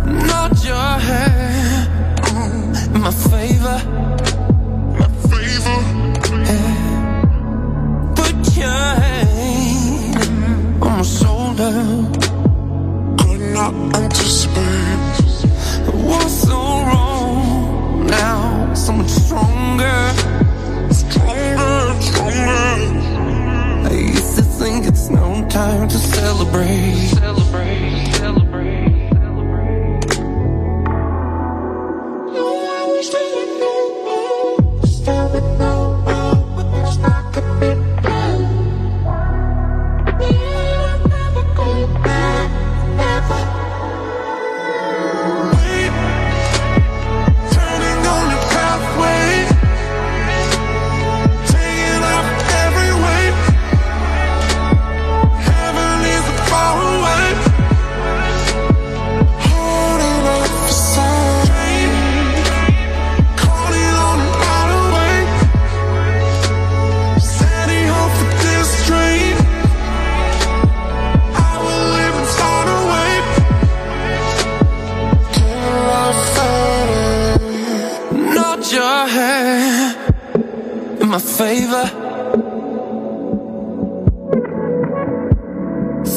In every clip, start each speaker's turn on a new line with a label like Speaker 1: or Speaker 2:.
Speaker 1: Nod your head in my favor. Yeah. Put your hand on my shoulder. Could not anticipate what's so wrong now. So much stronger. I used to think it's no time to celebrate. Favor,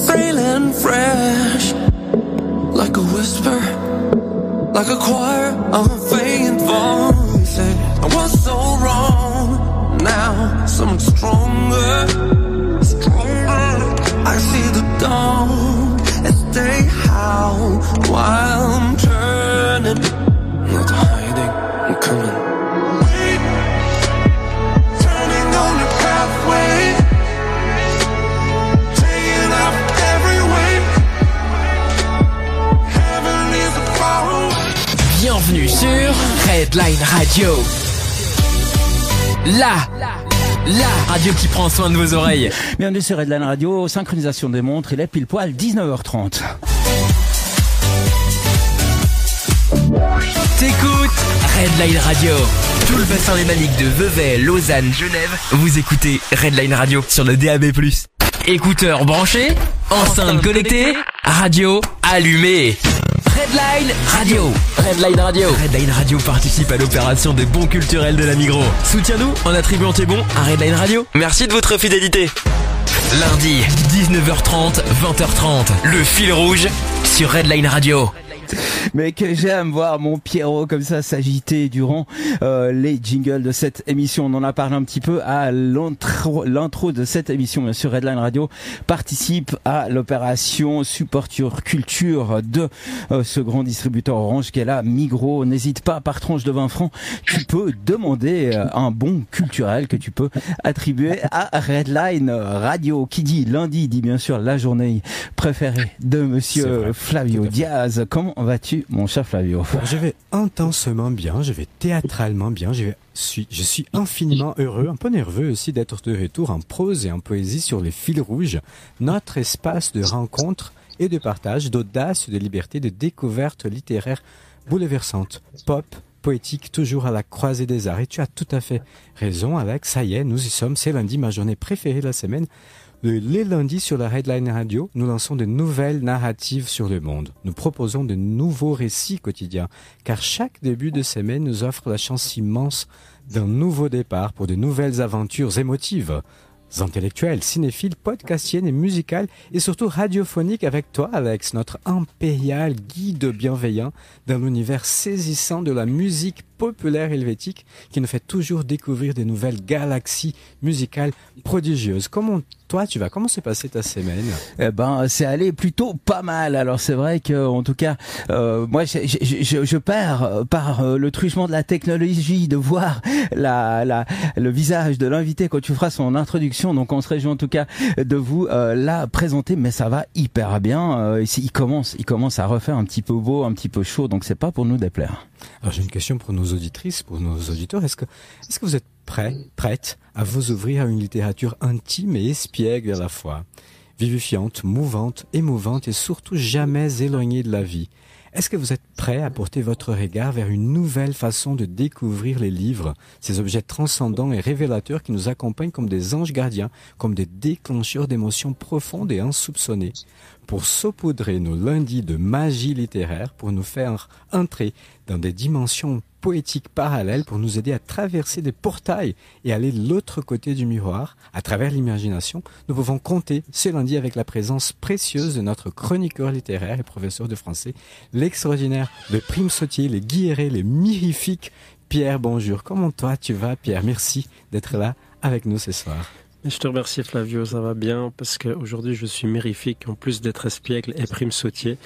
Speaker 1: frail and fresh, like a whisper, like a choir of faint voices. I was so wrong, now so much stronger. I see the dawn as they howl while I'm turning, not hiding, I'm coming.
Speaker 2: Bienvenue sur Redline Radio. La radio qui prend soin de vos oreilles.
Speaker 3: Bienvenue sur Redline Radio, synchronisation des montres, il est pile poil 19h30.
Speaker 2: T'écoutes Redline Radio. Tout le bassin lémanique de Vevey, Lausanne, Genève. Vous écoutez Redline Radio sur le DAB+. Écouteurs branchés, enceinte connectée, radio allumée. Redline Radio. Redline Radio. Redline Radio participe à l'opération des bons culturels de la Migros. Soutiens-nous en attribuant tes bons à Redline Radio. Merci de votre fidélité. Lundi, 19h30, 20h30. Le fil rouge sur Redline Radio.
Speaker 3: Mais que j'aime voir mon Pierrot comme ça s'agiter durant les jingles de cette émission. On en a parlé un petit peu à l'intro de cette émission. Bien sûr, Redline Radio participe à l'opération Supporture Culture de ce grand distributeur Orange qui est là, Migros. N'hésite pas, par tranche de 20 francs, tu peux demander un bon culturel que tu peux attribuer à Redline Radio. Qui dit lundi dit bien sûr la journée préférée de monsieur Flavio Diaz. Comment vas-tu, mon cher Flavio?
Speaker 4: Je vais intensement bien, je vais théâtralement bien, je suis infiniment heureux, un peu nerveux aussi d'être de retour en prose et en poésie sur les fils rouges, notre espace de rencontre et de partage, d'audace, de liberté, de découverte littéraire bouleversante, pop, poétique, toujours à la croisée des arts. Et tu as tout à fait raison, Alex, ça y est, nous y sommes, c'est lundi, ma journée préférée de la semaine. Les lundis sur la Redline Radio, nous lançons de nouvelles narratives sur le monde. Nous proposons de nouveaux récits quotidiens, car chaque début de semaine nous offre la chance immense d'un nouveau départ pour de nouvelles aventures émotives, intellectuelles, cinéphiles, podcastiennes et musicales, et surtout radiophoniques avec toi, Alex, notre impérial guide bienveillant dans l'univers saisissant de la musique populaire helvétique qui nous fait toujours découvrir des nouvelles galaxies musicales prodigieuses. Toi, tu vas, comment s'est passée ta semaine?
Speaker 3: Eh ben, c'est allé plutôt pas mal. Alors c'est vrai que, en tout cas, moi, je perds par le truchement de la technologie de voir le visage de l'invité quand tu feras son introduction. Donc on se réjouit en tout cas de vous la présenter, mais ça va hyper bien. Il commence à refaire un petit peu beau, un petit peu chaud, donc c'est pas pour nous déplaire.
Speaker 4: Alors j'ai une question pour nos auditrices, pour nos auditeurs. Est-ce que vous êtes prête à vous ouvrir à une littérature intime et espiègle à la fois, vivifiante, mouvante, émouvante et surtout jamais éloignée de la vie? Est-ce que vous êtes prêt à porter votre regard vers une nouvelle façon de découvrir les livres, ces objets transcendants et révélateurs qui nous accompagnent comme des anges gardiens, comme des déclencheurs d'émotions profondes et insoupçonnées? pour saupoudrer nos lundis de magie littéraire, pour nous faire entrer dans des dimensions poétiques parallèles, pour nous aider à traverser des portails et aller de l'autre côté du miroir, à travers l'imagination. Nous pouvons compter ce lundi avec la présence précieuse de notre chroniqueur littéraire et professeur de français, l'extraordinaire, le prime sautier, les guillerets, les mirifiques. Pierre, bonjour. Comment toi tu vas, Pierre? Merci d'être là avec nous ce soir.
Speaker 5: Je te remercie Flavio, ça va bien parce qu'aujourd'hui je suis mirifique en plus d'être espiègle et prime sautier.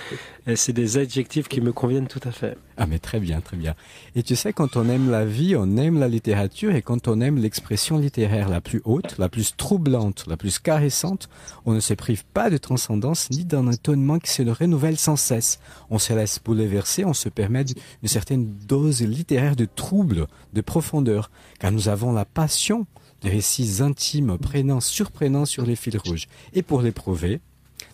Speaker 5: Et c'est des adjectifs qui me conviennent tout à fait.
Speaker 4: Ah mais très bien, très bien. Et tu sais, quand on aime la vie, on aime la littérature, et quand on aime l'expression littéraire la plus haute, la plus troublante, la plus caressante, on ne se prive pas de transcendance ni d'un étonnement qui se renouvelle sans cesse. On se laisse bouleverser, on se permet une certaine dose littéraire de trouble, de profondeur, car nous avons la passion des récits intimes, surprenants sur les fils rouges. Et pour l'éprouver,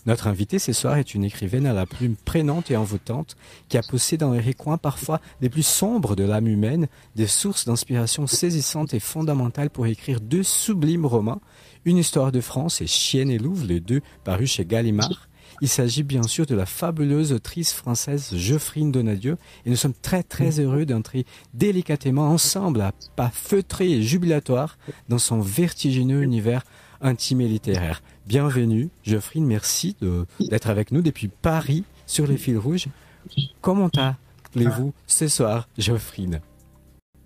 Speaker 4: notre invitée ce soir est une écrivaine à la plume prégnante et envoûtante qui a poussé dans les recoins parfois les plus sombres de l'âme humaine des sources d'inspiration saisissantes et fondamentales pour écrire 2 sublimes romans, Une histoire de France et Chienne et Louve, les 2 parus chez Gallimard. Il s'agit bien sûr de la fabuleuse autrice française Geoffrine Donadieu, et nous sommes très très heureux d'entrer délicatement ensemble à pas feutrés et jubilatoires dans son vertigineux univers intime et littéraire. Bienvenue Geoffrine, merci d'être avec nous depuis Paris sur les fils rouges. Comment allez-vous ce soir, Geoffrine?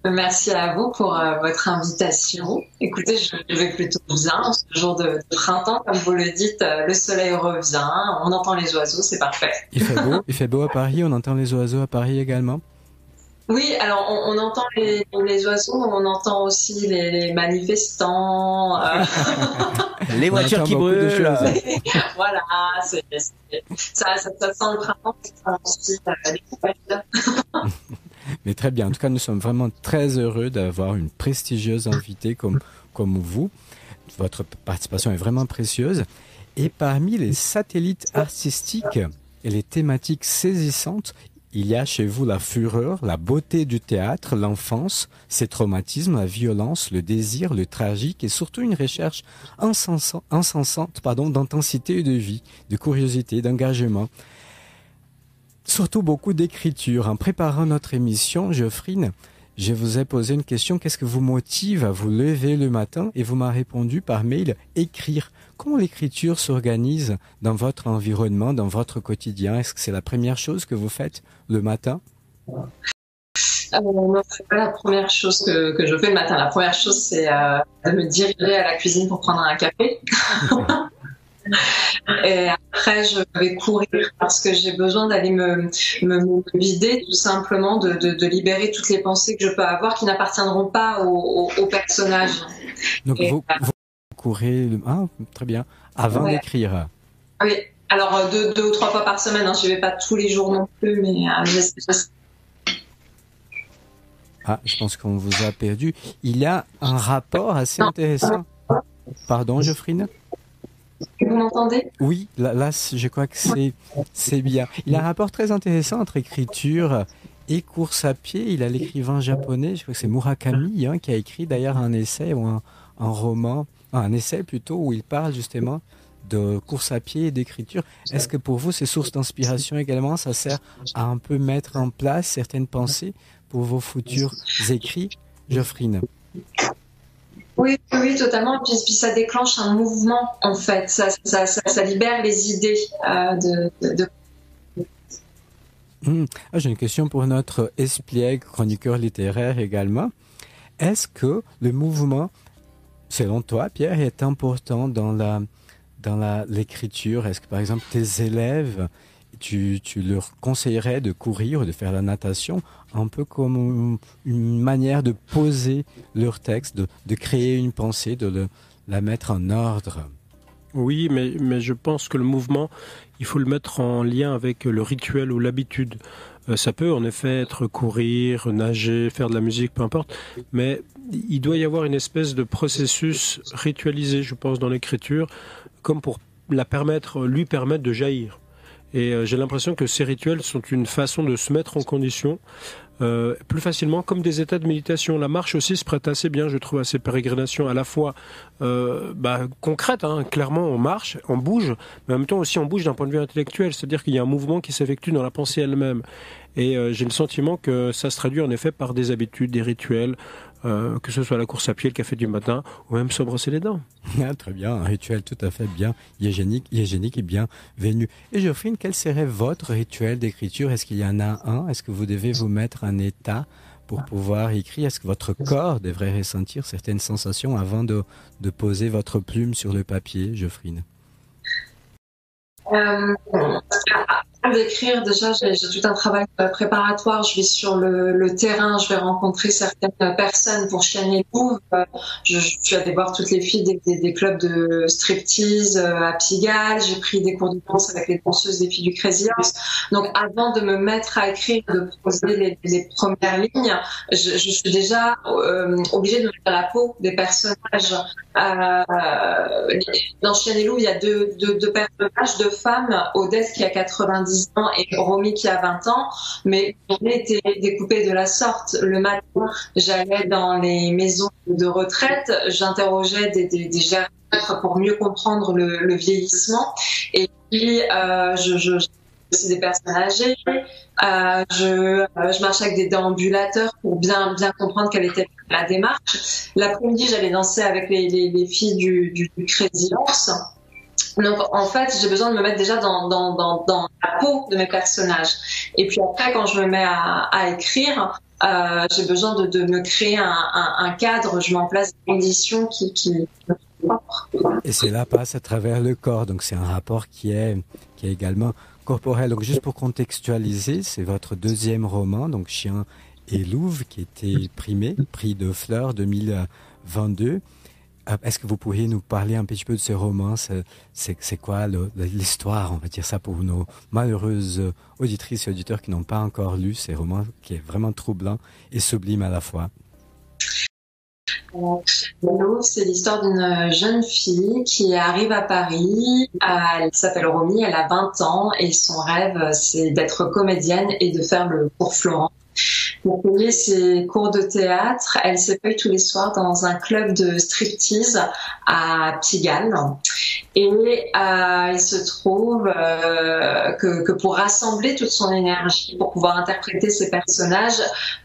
Speaker 6: Merci à vous pour votre invitation. Écoutez, je vais plutôt bien. Ce jour de printemps, comme vous le dites, le soleil revient, on entend les oiseaux, c'est parfait.
Speaker 4: Il fait beau à Paris, on entend les oiseaux à Paris également?
Speaker 6: Oui, alors on entend les oiseaux, on entent aussi les manifestants.
Speaker 3: Les voitures qui brûlent.
Speaker 6: Voilà, ça sent le printemps, ça sent aussi les coupelles.
Speaker 4: Mais très bien. En tout cas, nous sommes vraiment très heureux d'avoir une prestigieuse invitée comme vous. Votre participation est vraiment précieuse. Et parmi les satellites artistiques et les thématiques saisissantes, il y a chez vous la fureur, la beauté du théâtre, l'enfance, ses traumatismes, la violence, le désir, le tragique et surtout une recherche incessante d'intensité et de vie, de curiosité, d'engagement. Surtout beaucoup d'écriture. En préparant notre émission, Geoffrine, je vous ai posé une question. Qu'est-ce que vous motive à vous lever le matin? Et vous m'avez répondu par mail, écrire. Comment l'écriture s'organise dans votre environnement, dans votre quotidien? Est-ce que c'est la première chose que vous faites le matin?
Speaker 6: Non, c'est pas la première chose que je fais le matin. La première chose, c'est de me diriger à la cuisine pour prendre un café. Et après, je vais courir parce que j'ai besoin d'aller me vider, tout simplement, de libérer toutes les pensées que je peux avoir qui n'appartiendront pas au personnage.
Speaker 4: Donc vous courez, très bien, avant d'écrire.
Speaker 6: Oui, alors 2 ou 3 fois par semaine, je ne vais pas tous les jours non plus, mais
Speaker 4: je pense qu'on vous a perdu. Il y a un rapport assez intéressant. Pardon, Geoffrine?
Speaker 6: Vous m'entendez?
Speaker 4: Oui, là, je crois que c'est bien. Il y a un rapport très intéressant entre écriture et course à pied. Il y a l'écrivain japonais, je crois que c'est Murakami, qui a écrit d'ailleurs un essai ou un roman, un essai plutôt, où il parle justement de course à pied et d'écriture. Est-ce que pour vous, ces sources d'inspiration également, ça sert à un peu mettre en place certaines pensées pour vos futurs écrits, Geoffrine?
Speaker 6: Oui, totalement. Puis ça déclenche un mouvement, en fait. Ça libère les idées
Speaker 4: J'ai une question pour notre espiègle chroniqueur littéraire également. Est-ce que le mouvement, selon toi, Pierre, est important dans l'écriture? Est-ce que, par exemple, tes élèves, tu leur conseillerais de courir, de faire la natation, un peu comme une manière de poser leur texte, de créer une pensée, de la mettre en ordre?
Speaker 5: Oui, mais je pense que le mouvement, il faut le mettre en lien avec le rituel ou l'habitude. Ça peut en effet être courir, nager, faire de la musique, peu importe, mais il doit y avoir une espèce de processus ritualisé, je pense, dans l'écriture, comme pour lui permettre de jaillir. Et j'ai l'impression que ces rituels sont une façon de se mettre en condition plus facilement, comme des états de méditation. La marche aussi se prête assez bien, je trouve, à ces pérégrinations à la fois concrètes, hein. Clairement on marche, on bouge, mais en même temps aussi on bouge d'un point de vue intellectuel, c'est-à-dire qu'il y a un mouvement qui s'effectue dans la pensée elle-même. Et j'ai le sentiment que ça se traduit en effet par des habitudes, des rituels, que ce soit la course à pied, le café du matin, ou même se brosser les dents.
Speaker 4: Ah, très bien, un rituel tout à fait bien hygiénique et bienvenu. Et Geoffrine, quel serait votre rituel d'écriture? Est-ce qu'il y en a un? Est-ce que vous devez vous mettre en état pour pouvoir écrire? Est-ce que votre corps devrait ressentir certaines sensations avant de poser votre plume sur le papier, Geoffrine?
Speaker 6: D'écrire, déjà, j'ai tout un travail préparatoire. Je vais sur le terrain, je vais rencontrer certaines personnes pour Chienne Louvre. Je suis allée voir toutes les filles des clubs de striptease à Pigalle. J'ai pris des cours de danse avec les danseuses des filles du Crazy Horse. Donc, avant de me mettre à écrire, de poser les premières lignes, je suis déjà obligée de me mettre à la peau des personnages. Dans Chienne Louvre, il y a deux personnages, deux femmes, Odette qui a 90 ans et Romy qui a 20 ans, mais on était découpés de la sorte. Le matin, j'allais dans les maisons de retraite, j'interrogeais des gériatres pour mieux comprendre le vieillissement, et puis c'est des personnes âgées. Je marchais avec des déambulateurs pour bien comprendre quelle était la démarche. L'après-midi, j'allais danser avec les filles du Crazy Horse. Donc, en fait, j'ai besoin de me mettre déjà dans la peau de mes personnages. Et puis après, quand je me mets à écrire, j'ai besoin de me créer un cadre. Je m'en place des conditions qui
Speaker 4: Et cela passe à travers le corps. Donc, c'est un rapport qui est également corporel. Donc, juste pour contextualiser, c'est votre deuxième roman, donc Chien et Louve, qui était primé, prix de Fleurs 2022. Est-ce que vous pourriez nous parler un petit peu de ce roman? C'est quoi l'histoire, on va dire ça, pour nos malheureuses auditrices et auditeurs qui n'ont pas encore lu ces romans, qui est vraiment troublant et sublime à la fois?
Speaker 6: C'est l'histoire d'une jeune fille qui arrive à Paris. Elle s'appelle Romy, elle a 20 ans et son rêve, c'est d'être comédienne et de faire le cours Florent. Pour payer ses cours de théâtre, elle s'éveille tous les soirs dans un club de striptease à Pigalle. Et il se trouve que pour rassembler toute son énergie, pour pouvoir interpréter ses personnages,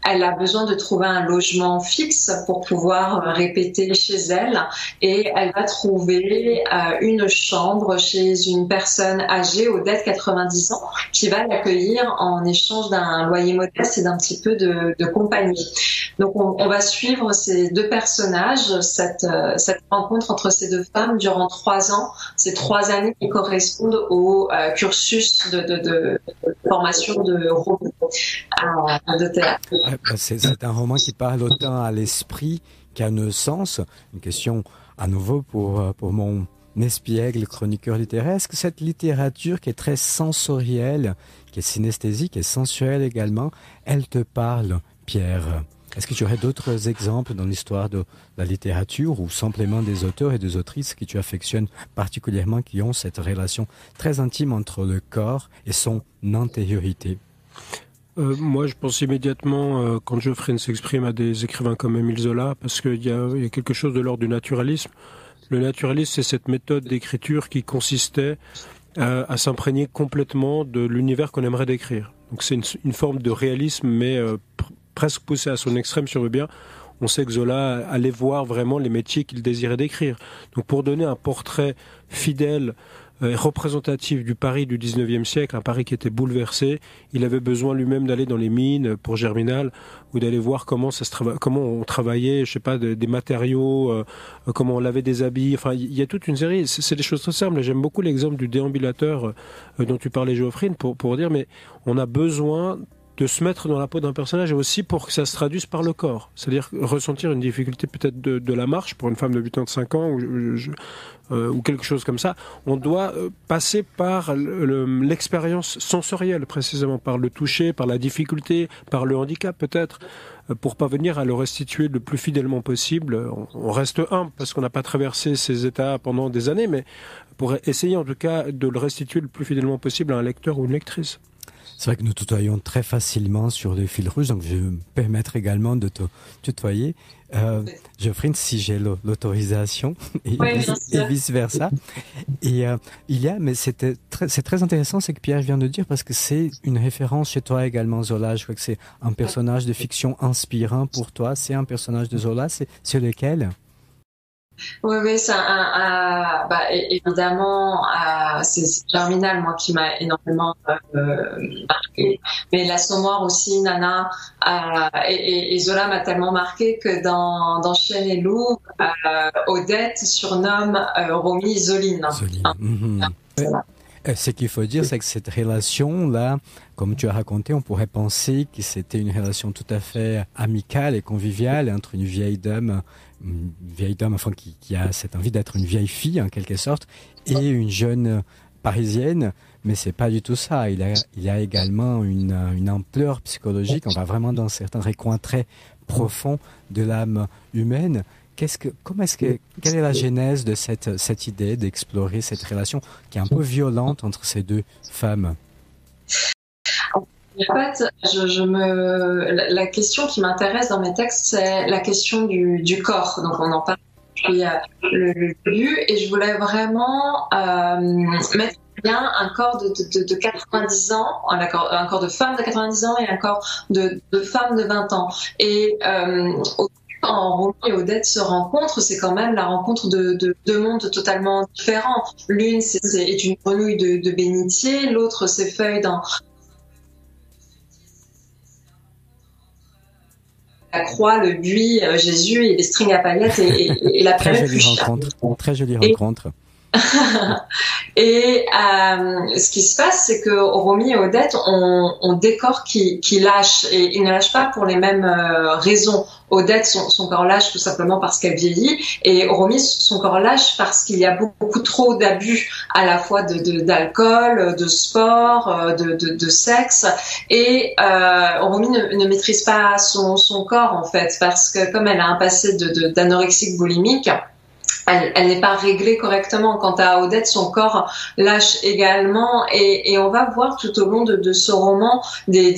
Speaker 6: elle a besoin de trouver un logement fixe pour pouvoir répéter chez elle. Et elle va trouver une chambre chez une personne âgée, Odette, 90 ans, qui va l'accueillir en échange d'un loyer modeste et d'un petit peu de compagnie. Donc on va suivre ces deux personnages, cette rencontre entre ces deux femmes durant 3 ans. Ces 3 années qui correspondent au cursus de formation de théâtre.
Speaker 4: C'est un roman qui parle autant à l'esprit qu'à nos sens. Une question à nouveau pour mon espiègle chroniqueur littéraire. Est-ce que cette littérature qui est très sensorielle, qui est synesthésique et sensuelle également, elle te parle, Pierre? Est-ce que tu aurais d'autres exemples dans l'histoire de la littérature ou simplement des auteurs et des autrices que tu affectionnes particulièrement, qui ont cette relation très intime entre le corps et son antériorité?
Speaker 5: Moi, je pense immédiatement, quand Geoffrine s'exprime, à des écrivains comme Émile Zola, parce qu'il y a quelque chose de l'ordre du naturalisme. Le naturalisme, c'est cette méthode d'écriture qui consistait à s'imprégner complètement de l'univers qu'on aimerait décrire. Donc c'est une forme de réalisme, mais presque poussé à son extrême, si on veut bien. On sait que Zola allait voir vraiment les métiers qu'il désirait décrire. Donc pour donner un portrait fidèle et représentatif du Paris du 19e siècle, un Paris qui était bouleversé, il avait besoin lui-même d'aller dans les mines pour Germinal, ou d'aller voir comment on travaillait, je sais pas, des matériaux, comment on lavait des habits. Enfin, il y a toute une série. C'est des choses très simples. J'aime beaucoup l'exemple du déambulateur dont tu parlais, Geoffrine, pour dire, mais on a besoin de se mettre dans la peau d'un personnage, et aussi pour que ça se traduise par le corps. C'est-à-dire ressentir une difficulté peut-être de la marche pour une femme de 85 ans ou quelque chose comme ça. On doit passer par l'expérience sensorielle, précisément, par le toucher, par la difficulté, par le handicap peut-être, pour parvenir à le restituer le plus fidèlement possible. On reste humble parce qu'on n'a pas traversé ces états pendant des années, mais pour essayer en tout cas de le restituer le plus fidèlement possible à un lecteur ou une lectrice.
Speaker 4: C'est vrai que nous tutoyons très facilement sur le fil rouge, donc je vais me permettre également de te tutoyer. Geoffrine, si j'ai l'autorisation, et vice versa. Et mais c'est très intéressant ce que Pierre vient de dire, parce que c'est une référence chez toi également, Zola. Je crois que c'est un personnage de fiction inspirant pour toi. C'est un personnage de Zola, c'est lequel?
Speaker 6: Oui, c'est évidemment, c'est Germinal, moi, qui m'a énormément marqué. Mais l'Assommoir aussi, Nana, et Zola m'a tellement marqué que dans Chien et Loup, Odette surnomme Romy Zoline.
Speaker 4: Voilà. Ce qu'il faut dire, c'est que cette relation-là, comme tu as raconté, on pourrait penser que c'était une relation tout à fait amicale et conviviale entre une vieille dame, enfin, qui a cette envie d'être une vieille fille, en quelque sorte, et une jeune parisienne. Mais c'est pas du tout ça. Il y a également une ampleur psychologique. On va vraiment dans certains recoins très profonds de l'âme humaine. Quelle est la genèse de cette idée d'explorer cette relation qui est un peu violente entre ces deux femmes?
Speaker 6: En fait, la question qui m'intéresse dans mes textes, c'est la question du corps. Donc, on en parle depuis le début, et je voulais vraiment mettre bien un corps de 90 ans, un corps de femme de 90 ans et un corps de femme de 20 ans. Et quand Romy et Odette se rencontrent, c'est quand même la rencontre de deux mondes totalement différents. L'une est une grenouille de bénitier, l'autre s'effeuille dans la croix, le buis, Jésus et les strings à paillettes et la
Speaker 4: très jolie rencontre.
Speaker 6: Et ce qui se passe, c'est que Romy et Odette ont des corps qui lâchent, et ils ne lâchent pas pour les mêmes raisons. Odette, son corps lâche tout simplement parce qu'elle vieillit, et Romy, son corps lâche parce qu'il y a beaucoup trop d'abus, à la fois d'alcool, de sport, de sexe, et Romy ne maîtrise pas son corps, en fait, parce que comme elle a un passé d'anorexique boulimique, elle n'est pas réglée correctement. Quant à Odette, son corps lâche également, et on va voir tout au long de ce roman les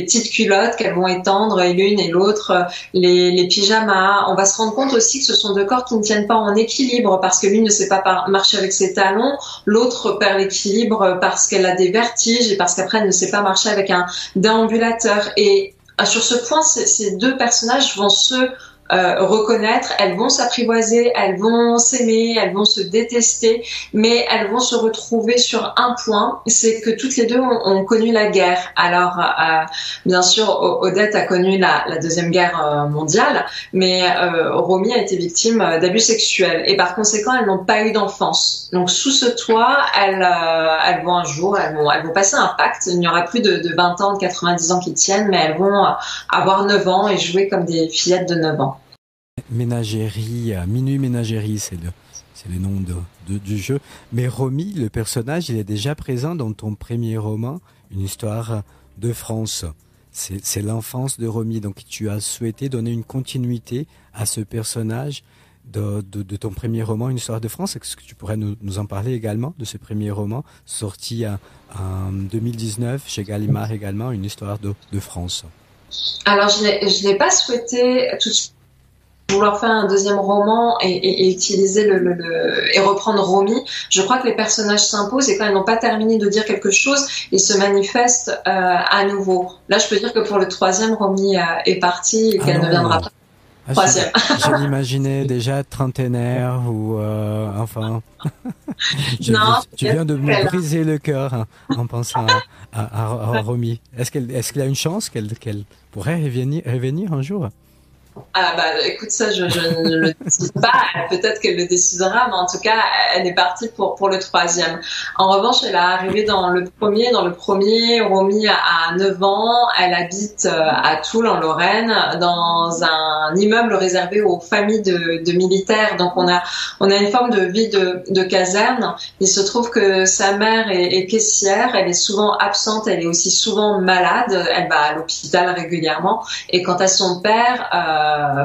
Speaker 6: petites culottes qu'elles vont étendre, et l'une et l'autre, les pyjamas. On va se rendre compte aussi que ce sont deux corps qui ne tiennent pas en équilibre, parce que l'une ne sait pas marcher avec ses talons, l'autre perd l'équilibre parce qu'elle a des vertiges et parce qu'après elle ne sait pas marcher avec un déambulateur. Et sur ce point, ces deux personnages vont se reconnaître, elles vont s'apprivoiser, elles vont s'aimer, elles vont se détester, mais elles vont se retrouver sur un point, c'est que toutes les deux ont connu la guerre. Alors, bien sûr, Odette a connu la Deuxième Guerre mondiale, mais Romy a été victime d'abus sexuels, et par conséquent, elles n'ont pas eu d'enfance. Donc, sous ce toit, elles vont un jour, elles vont passer un pacte. Il n'y aura plus de 20 ans, de 90 ans qui tiennent, mais elles vont avoir 9 ans et jouer comme des fillettes de 9 ans.
Speaker 4: Ménagerie, Minuit Ménagerie, c'est le nom du jeu. Mais Romy, le personnage, il est déjà présent dans ton premier roman, Une histoire de France. C'est l'enfance de Romy, donc tu as souhaité donner une continuité à ce personnage de ton premier roman, Une histoire de France. Est-ce que tu pourrais nous en parler également de ce premier roman, sorti en 2019 chez Gallimard également, Une histoire de France?
Speaker 6: Alors, je n'ai pas souhaité tout de suite vouloir faire un deuxième roman et utiliser et reprendre Romy. Je crois que les personnages s'imposent, et quand elles n'ont pas terminé de dire quelque chose, ils se manifestent à nouveau. Là, je peux dire que pour le troisième, Romy est partie et qu'elle ne viendra pas. Troisième.
Speaker 4: Je l'imaginais déjà trentenaire ou enfin. Tu viens de me briser le cœur en pensant à Romy. Est-ce qu'il a une chance qu'elle pourrait revenir un jour?
Speaker 6: Écoute, ça, je ne le décide pas. Peut-être qu'elle le décidera, mais en tout cas, elle est partie pour le troisième. En revanche, elle est arrivée dans le premier. Dans le premier, Romy a 9 ans. Elle habite à Toul, en Lorraine, dans un immeuble réservé aux familles de militaires. Donc, on a une forme de vie de caserne. Il se trouve que sa mère est caissière. Elle est souvent absente. Elle est aussi souvent malade. Elle va à l'hôpital régulièrement. Et quant à son père,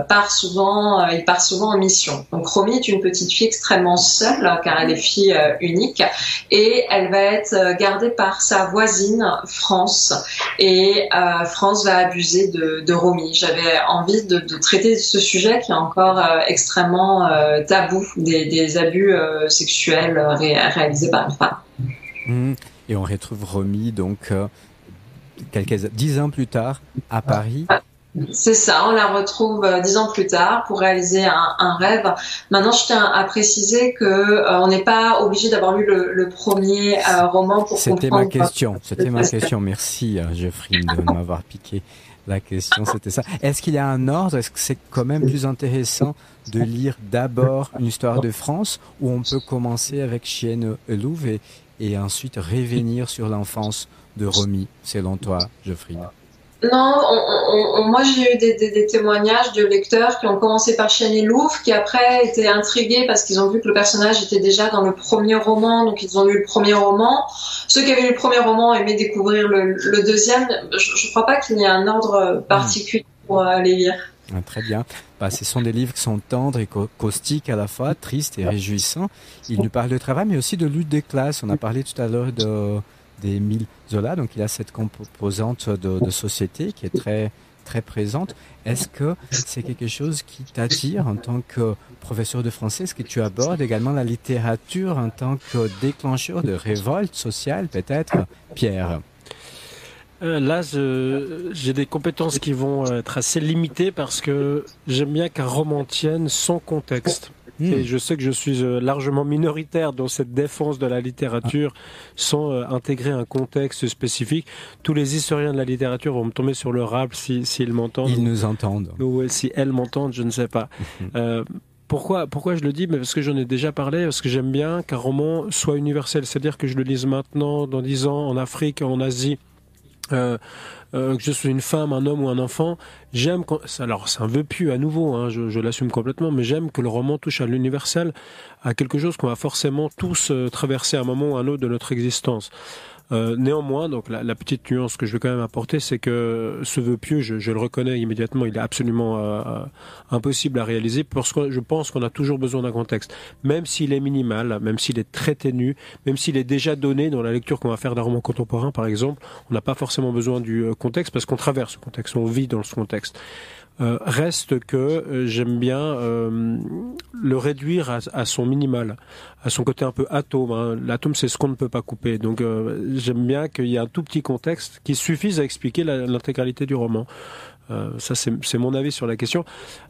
Speaker 6: part souvent en mission. Donc Romy est une petite fille extrêmement seule, car elle est fille unique, et elle va être gardée par sa voisine France, et France va abuser de Romy. J'avais envie de traiter ce sujet qui est encore extrêmement tabou, des abus sexuels réalisés par une femme.
Speaker 4: Et on retrouve Romy donc 10 ans plus tard à Paris.
Speaker 6: C'est ça, on la retrouve 10 ans plus tard pour réaliser un rêve. Maintenant, je tiens à préciser que on n'est pas obligé d'avoir lu le premier roman pour comprendre.
Speaker 4: C'était ma question. Merci Geoffrey de m'avoir piqué la question. C'était ça. Est-ce qu'il y a un ordre? Est-ce que c'est quand même plus intéressant de lire d'abord une histoire de France, ou on peut commencer avec Chienne et Louve et ensuite revenir sur l'enfance de Romy, selon toi, Geoffrey?
Speaker 6: Non, moi j'ai eu des témoignages de lecteurs qui ont commencé par Chienne et Louve, qui après étaient intrigués parce qu'ils ont vu que le personnage était déjà dans le premier roman, donc ils ont lu le premier roman. Ceux qui avaient lu le premier roman aimaient découvrir le deuxième. Je ne crois pas qu'il y ait un ordre particulier pour les lire.
Speaker 4: Très bien. Ce sont des livres qui sont tendres et caustiques à la fois, tristes et réjouissants. Ils nous parlent de travail, mais aussi de lutte des classes. On a parlé tout à l'heure d'Émile Zola, donc il a cette composante de société qui est très très présente. Est-ce que c'est quelque chose qui t'attire en tant que professeur de français? Est-ce que tu abordes également la littérature en tant que déclencheur de révolte sociale, peut-être, Pierre?
Speaker 5: Là, j'ai des compétences qui vont être assez limitées parce que j'aime bien qu'un roman tienne son contexte. Et je sais que je suis largement minoritaire dans cette défense de la littérature sans intégrer un contexte spécifique. Tous les historiens de la littérature vont me tomber sur le râble s'ils m'entendent.
Speaker 4: Ils nous entendent.
Speaker 5: Ou si elles m'entendent, je ne sais pas. Pourquoi je le dis? Parce que j'en ai déjà parlé, parce que j'aime bien qu'un roman soit universel. C'est-à-dire que je le lise maintenant, dans 10 ans, en Afrique, en Asie. Que je sois une femme, un homme ou un enfant, j'aime alors c'est un vœu pieux à nouveau, hein, je l'assume complètement, mais j'aime que le roman touche à l'universel, à quelque chose qu'on va forcément tous traverser à un moment ou à un autre de notre existence. Néanmoins, donc la petite nuance que je veux quand même apporter, c'est que ce vœu pieux, je le reconnais immédiatement, il est absolument impossible à réaliser parce que je pense qu'on a toujours besoin d'un contexte, même s'il est minimal, même s'il est très ténu, même s'il est déjà donné dans la lecture qu'on va faire d'un roman contemporain, par exemple, on n'a pas forcément besoin du contexte parce qu'on traverse ce contexte, on vit dans ce contexte. Reste que j'aime bien le réduire à son minimal, à son côté un peu atome. Hein. L'atome, c'est ce qu'on ne peut pas couper. Donc j'aime bien qu'il y ait un tout petit contexte qui suffise à expliquer l'intégralité du roman. Ça, c'est mon avis sur la question.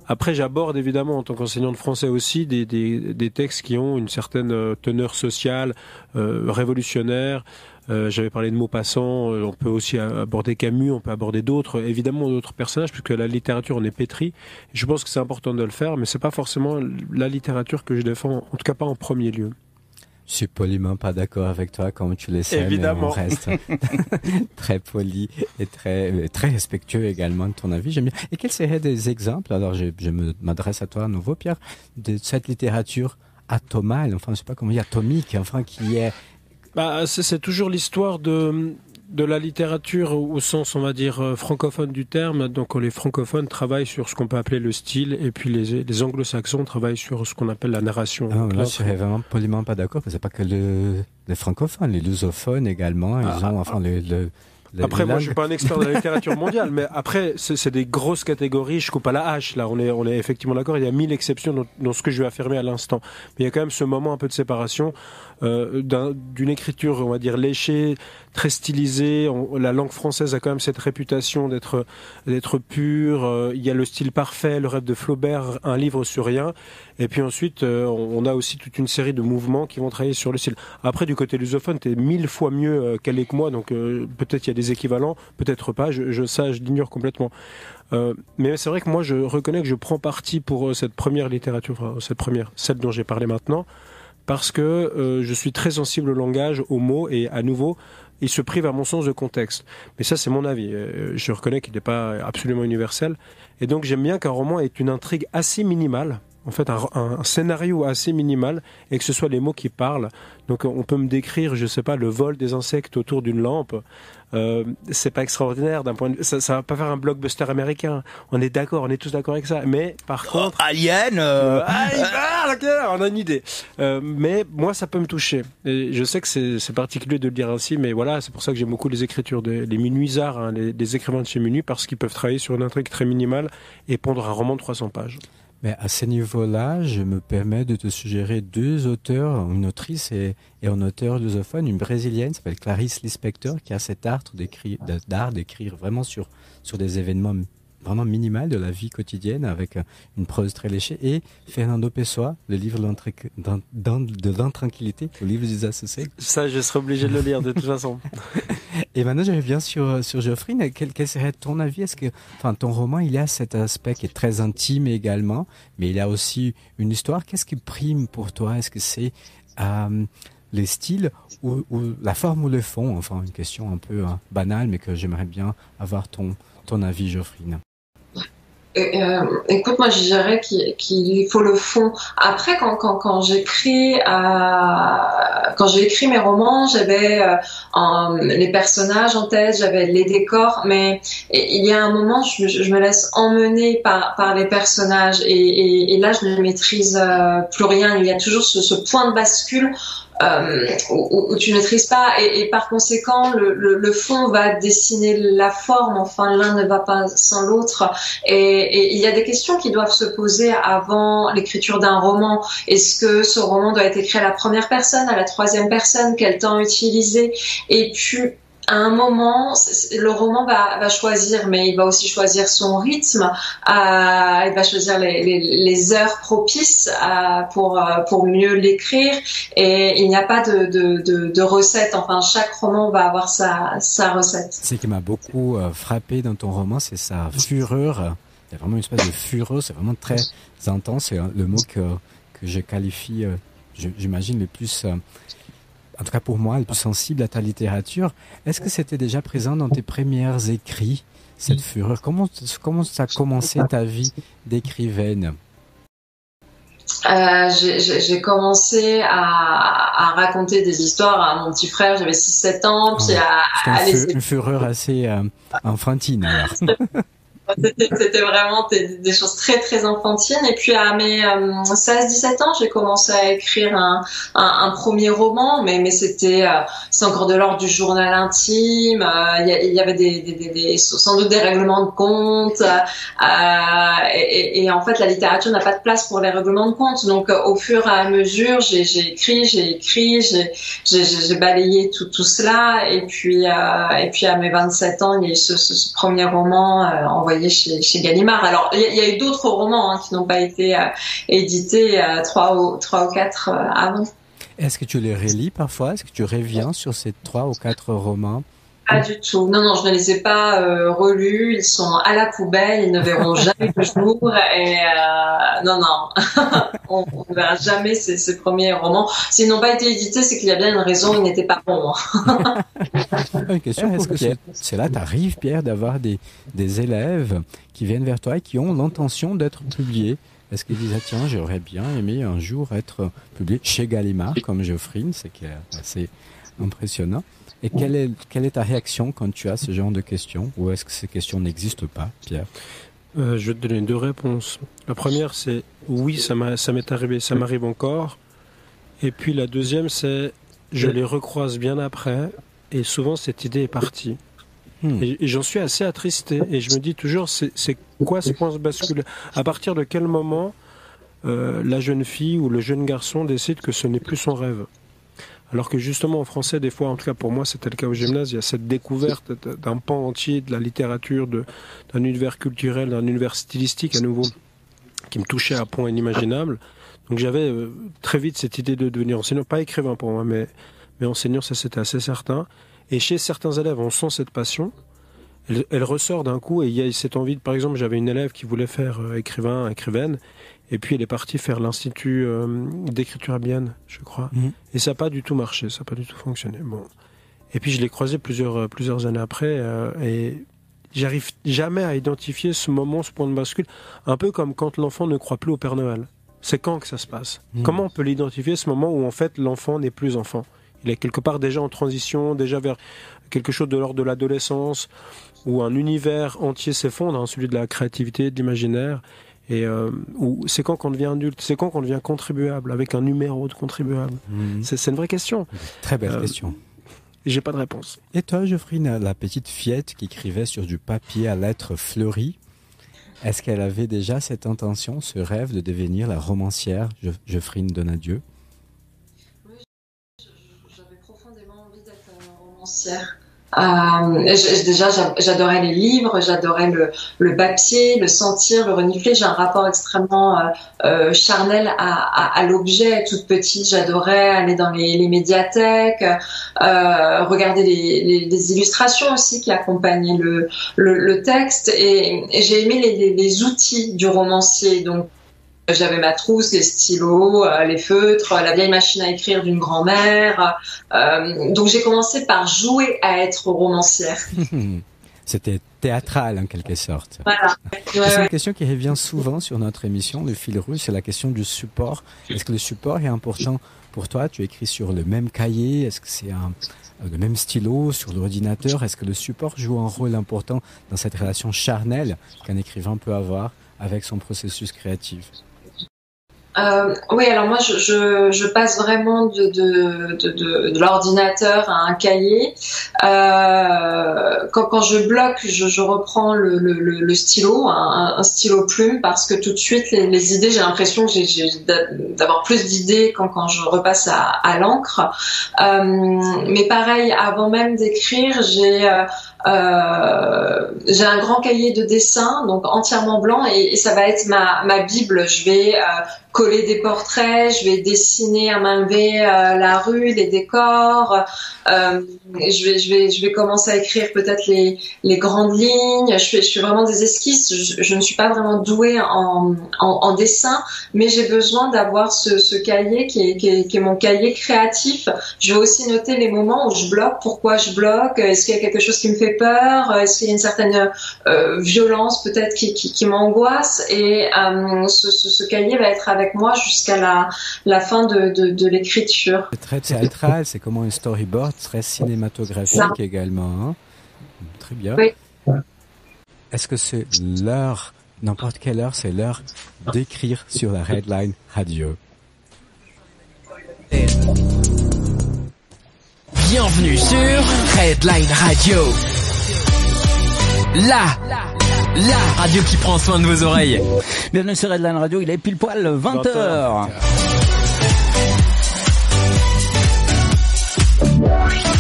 Speaker 5: Après, j'aborde évidemment, en tant qu'enseignant de français aussi, des textes qui ont une certaine teneur sociale, révolutionnaire. J'avais parlé de Maupassant, on peut aussi aborder Camus, on peut aborder évidemment d'autres personnages, puisque la littérature en est pétrie. Je pense que c'est important de le faire, mais c'est pas forcément la littérature que je défends, en tout cas pas en premier lieu.
Speaker 4: Je suis poliment pas d'accord avec toi, comme tu le sais,
Speaker 5: évidemment.
Speaker 4: Mais on reste très poli et très respectueux également de ton avis. J'aime bien. Et quels seraient des exemples, alors je m'adresse à toi à nouveau, Pierre, de cette littérature atomale, enfin je sais pas comment dire, atomique, enfin qui est...
Speaker 5: C'est toujours l'histoire de la littérature au sens, on va dire, francophone du terme. Donc les francophones travaillent sur ce qu'on peut appeler le style, et puis les anglo-saxons travaillent sur ce qu'on appelle la narration.
Speaker 4: Là, je serais vraiment poliment pas d'accord, parce que c'est pas que les francophones, les lusophones également, ils ont, enfin,
Speaker 5: après, moi, je suis pas un expert de la littérature mondiale, mais après, c'est des grosses catégories. Je coupe à la hache, là. On est effectivement d'accord. Il y a 1000 exceptions dans ce que je vais affirmer à l'instant. Mais il y a quand même ce moment un peu de séparation, d'une écriture, on va dire, léchée, très stylisée. La langue française a quand même cette réputation d'être pure. Il y a le style parfait, le rêve de Flaubert, un livre sur rien. Et puis ensuite, on a aussi toute une série de mouvements qui vont travailler sur le style. Après, du côté lusophone, t'es 1000 fois mieux calé que moi, donc peut-être il y a des équivalents, peut-être pas, je l'ignore complètement. Mais c'est vrai que moi, je reconnais que je prends parti pour cette première littérature, celle dont j'ai parlé maintenant, parce que je suis très sensible au langage, aux mots, et à nouveau, il se prive à mon sens de contexte. Mais ça, c'est mon avis. Je reconnais qu'il n'est pas absolument universel. Et donc, j'aime bien qu'un roman ait une intrigue assez minimale, en fait un scénario assez minimal et que ce soit les mots qui parlent. Donc on peut me décrire, je sais pas, le vol des insectes autour d'une lampe. C'est pas extraordinaire d'un point de vue, ça va pas faire un blockbuster américain. On est d'accord, on est tous d'accord avec ça. Mais par contre,
Speaker 3: Alien,
Speaker 5: il parle, ok, on a une idée. Mais moi, ça peut me toucher. Et je sais que c'est particulier de le dire ainsi, mais voilà, c'est pour ça que j'aime beaucoup les écritures des minuisards, hein, les écrivains de chez Minuit, parce qu'ils peuvent travailler sur une intrigue très minimale et pondre un roman de 300 pages.
Speaker 4: Mais à ce niveau-là, je me permets de te suggérer deux auteurs, une autrice et un auteur lusophone, une brésilienne, s'appelle Clarice Lispector, qui a cet art d'écrire vraiment sur des événements vraiment minimaux de la vie quotidienne, avec une prose très léchée, et Fernando Pessoa, le livre de l'intranquillité, le livre des associés.
Speaker 5: Ça, je serais obligé de le lire de toute façon.
Speaker 4: Et maintenant, je reviens sur Geoffrey. Quel serait ton avis? Est-ce que, ton roman, il a cet aspect qui est très intime également, mais il a aussi une histoire. Qu'est-ce qui prime pour toi? Est-ce que c'est les styles ou la forme ou le fond? Enfin, une question un peu banale, mais que j'aimerais bien avoir ton avis, Geoffrey.
Speaker 6: Écoute, moi je dirais qu'il faut le fond. Après, quand j'ai écrit mes romans, j'avais les personnages en tête, j'avais les décors, mais il y a un moment, je me laisse emmener par les personnages et là je ne maîtrise plus rien. Il y a toujours ce point de bascule où tu ne maîtrises pas et par conséquent le fond va dessiner la forme. Enfin, l'un ne va pas sans l'autre et il y a des questions qui doivent se poser avant l'écriture d'un roman. Est-ce que ce roman doit être écrit à la première personne, à la troisième personne, quel temps utiliser? Et puis à un moment, le roman va choisir, mais il va aussi choisir son rythme. Il va choisir les heures propices pour mieux l'écrire. Et il n'y a pas de recette. Enfin, chaque roman va avoir sa recette.
Speaker 4: Ce qui m'a beaucoup frappé dans ton roman, c'est sa fureur. Il y a vraiment une espèce de fureur. C'est vraiment très intense. C'est le mot que je qualifie, j'imagine, le plus... en tout cas pour moi, le plus sensible à ta littérature. Est-ce que c'était déjà présent dans tes premiers écrits, cette fureur? Comment ça a commencé ta vie d'écrivaine?
Speaker 6: J'ai commencé à raconter des histoires à mon petit frère, j'avais 6-7 ans, puis
Speaker 4: une fureur assez enfantine alors.
Speaker 6: C'était vraiment des choses très très enfantines. Et puis à mes 16-17 ans, j'ai commencé à écrire un premier roman, mais c'est encore de l'ordre du journal intime. Il y avait sans doute des règlements de compte. Et en fait, la littérature n'a pas de place pour les règlements de compte. Donc au fur et à mesure, j'ai écrit, j'ai balayé tout cela. Et puis à mes 27 ans, il y a eu ce premier roman envoyé chez Gallimard. Alors, il y a eu d'autres romans qui n'ont pas été édités 3 ou 4 avant.
Speaker 4: Est-ce que tu les relis parfois? Est-ce que tu reviens sur ces 3 ou 4 romans?
Speaker 6: Pas du tout. Non, je ne les ai pas relus. Ils sont à la poubelle. Ils ne verront jamais le jour. Et non. on ne verra jamais ces premiers romans. S'ils n'ont pas été édités, c'est qu'il y a bien une raison. Ils n'étaient pas bons.
Speaker 4: Une question. Est-ce que c'est là, t'arrives, Pierre, d'avoir des élèves qui viennent vers toi et qui ont l'intention d'être publiés? Est-ce qu'ils disent, tiens, j'aurais bien aimé un jour être publié chez Gallimard, comme Geoffrey, c'est assez impressionnant. Et quelle est ta réaction quand tu as ce genre de questions? Ou est-ce que ces questions n'existent pas, Pierre?
Speaker 5: Je vais te donner 2 réponses. La première, c'est oui, ça m'est arrivé, ça m'arrive encore. Et puis la deuxième, c'est je les recroise bien après, et souvent cette idée est partie. Et j'en suis assez attristé, et je me dis toujours, c'est quoi ce point de bascule? À partir de quel moment la jeune fille ou le jeune garçon décide que ce n'est plus son rêve? Alors que justement en français, des fois, en tout cas pour moi c'était le cas au gymnase, il y a cette découverte d'un pan entier de la littérature, d'un univers culturel, d'un univers stylistique à nouveau, qui me touchait à point inimaginable. Donc j'avais très vite cette idée de devenir enseignant, pas écrivain pour moi, mais enseignant, ça c'était assez certain. Et chez certains élèves, on sent cette passion, elle ressort d'un coup, et il y a cette envie, par exemple, j'avais une élève qui voulait faire écrivaine, et puis elle est partie faire l'Institut d'écriture à Bienne, je crois. Et ça n'a pas du tout marché, ça n'a pas du tout fonctionné. Bon. Et puis je l'ai croisée plusieurs années après, et j'arrive jamais à identifier ce moment, ce point de bascule, un peu comme quand l'enfant ne croit plus au Père Noël. C'est quand que ça se passe? Comment on peut l'identifier, ce moment où en fait l'enfant n'est plus enfant? Il est quelque part déjà en transition, déjà vers quelque chose de l'ordre de l'adolescence, où un univers entier s'effondre, celui de la créativité, de l'imaginaire, et où c'est quand qu'on devient adulte, c'est quand qu'on devient contribuable, avec un numéro de contribuable. C'est une vraie question.
Speaker 4: Très belle question.
Speaker 5: J'ai pas de réponse.
Speaker 4: Et toi, Geoffrine, la petite fillette qui écrivait sur du papier à lettres fleuries, est-ce qu'elle avait déjà cette intention, ce rêve de devenir la romancière Geoffrine Donadieu?
Speaker 6: Oui, j'avais profondément envie d'être romancière. Déjà, j'adorais les livres, j'adorais le papier, le sentir, le renifler. J'ai un rapport extrêmement charnel à l'objet. Toute petite, j'adorais aller dans les médiathèques, regarder les illustrations aussi qui accompagnaient le texte. Et j'ai aimé les outils du romancier. Donc, j'avais ma trousse, les stylos, les feutres, la vieille machine à écrire d'une grand-mère. Donc j'ai commencé par jouer à être romancière.
Speaker 4: C'était théâtral en quelque sorte.
Speaker 6: Voilà.
Speaker 4: C'est une question qui revient souvent sur notre émission, le fil rouge, c'est la question du support. Est-ce que le support est important pour toi? Tu écris sur le même cahier? Est-ce que c'est le même stylo sur l'ordinateur? Est-ce que le support joue un rôle important dans cette relation charnelle qu'un écrivain peut avoir avec son processus créatif?
Speaker 6: Oui, alors moi je passe vraiment de l'ordinateur à un cahier. Quand je bloque, je reprends le stylo, un stylo plume, parce que tout de suite les idées, j'ai l'impression que j'ai d'avoir plus d'idées quand je repasse à l'encre. Mais pareil, avant même d'écrire, j'ai un grand cahier de dessin, donc entièrement blanc, et ça va être ma bible. Je vais coller des portraits, je vais dessiner à main levée la rue, les décors. Je vais commencer à écrire peut-être les grandes lignes. Je fais vraiment des esquisses. Je ne suis pas vraiment douée en dessin, mais j'ai besoin d'avoir ce cahier qui est mon cahier créatif. Je vais aussi noter les moments où je bloque, pourquoi je bloque, est-ce qu'il y a quelque chose qui me fait peur, est-ce qu'il y a une certaine violence peut-être qui m'angoisse, et ce cahier va être avec moi jusqu'à la fin de l'écriture.
Speaker 4: C'est très théâtral, c'est comme un storyboard, très cinématographique également. Hein? Très bien.
Speaker 6: Oui.
Speaker 4: Est-ce que c'est l'heure, n'importe quelle heure, c'est l'heure d'écrire sur la Redline Radio?
Speaker 2: Bienvenue sur Redline Radio. La radio qui prend soin de vos oreilles.
Speaker 3: Bienvenue sur Redline Radio, il est pile poil 20h.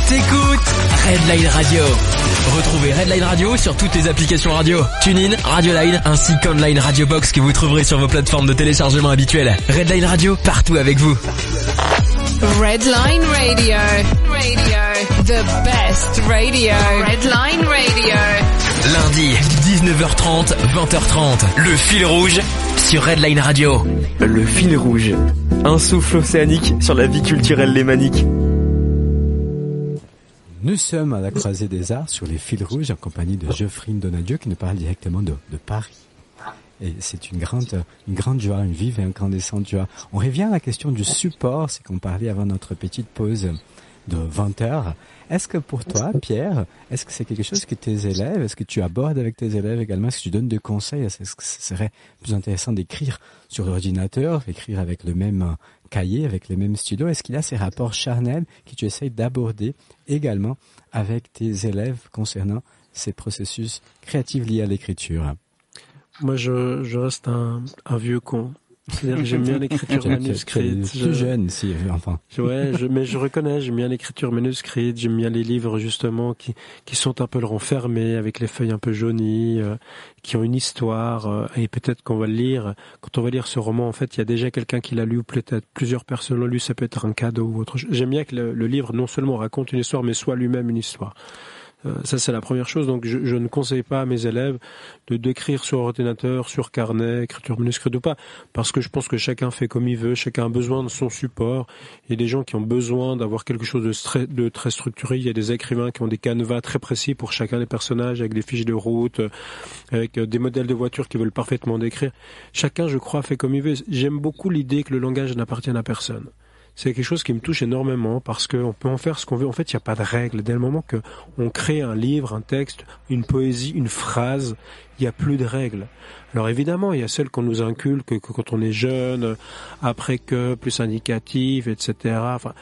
Speaker 2: T'écoutes Redline Radio. Retrouvez Redline Radio sur toutes les applications radio. TuneIn, Radioline, ainsi qu'Online Radio Box que vous trouverez sur vos plateformes de téléchargement habituelles. Redline Radio, partout avec vous.
Speaker 7: Redline Radio. The best radio. Redline Radio.
Speaker 2: Lundi, 19h30, 20h30. Le fil rouge sur Redline Radio.
Speaker 8: Le fil rouge. Un souffle océanique sur la vie culturelle lémanique.
Speaker 4: Nous sommes à la Croisée des Arts sur les fils rouges en compagnie de Geoffrine Donadieu qui nous parle directement de Paris. Et c'est une grande joie, une vive et incandescente joie. On revient à la question du support, c'est qu'on parlait avant notre petite pause de 20 heures. Est-ce que pour toi, Pierre, est-ce que c'est quelque chose que tes élèves, est-ce que tu abordes avec tes élèves également, est-ce que tu donnes des conseils? Est-ce que ce serait plus intéressant d'écrire sur l'ordinateur, d'écrire avec le même cahier, avec les mêmes stylos? Est-ce qu'il y a ces rapports charnels que tu essayes d'aborder également avec tes élèves concernant ces processus créatifs liés à l'écriture?
Speaker 5: Moi, je reste un vieux con. C'est-à-dire que j'aime bien l'écriture manuscrite.
Speaker 4: Plus jeune, si, enfin.
Speaker 5: Ouais, mais je reconnais, j'aime bien l'écriture manuscrite, j'aime bien les livres, justement, qui sont un peu renfermés, avec les feuilles un peu jaunies, qui ont une histoire, et peut-être qu'on va le lire. Quand on va lire ce roman, en fait, il y a déjà quelqu'un qui l'a lu, ou peut-être plusieurs personnes l'ont lu, ça peut être un cadeau ou autre chose. J'aime bien que le livre, non seulement raconte une histoire, mais soit lui-même une histoire. Ça, c'est la première chose. Donc, je ne conseille pas à mes élèves d'écrire sur ordinateur, sur carnet, écriture manuscrite ou pas, parce que je pense que chacun fait comme il veut, chacun a besoin de son support. Il y a des gens qui ont besoin d'avoir quelque chose de très structuré. Il y a des écrivains qui ont des canevas très précis pour chacun des personnages, avec des fiches de route, avec des modèles de voitures qui veulent parfaitement décrire. Chacun, je crois, fait comme il veut. J'aime beaucoup l'idée que le langage n'appartienne à personne. C'est quelque chose qui me touche énormément parce qu'on peut en faire ce qu'on veut. En fait, il n'y a pas de règle. Dès le moment qu'on crée un livre, un texte, une poésie, une phrase, il n'y a plus de règles. Alors évidemment, il y a celles qu'on nous inculque que quand on est jeune, après que, plus indicatif, etc. Enfin,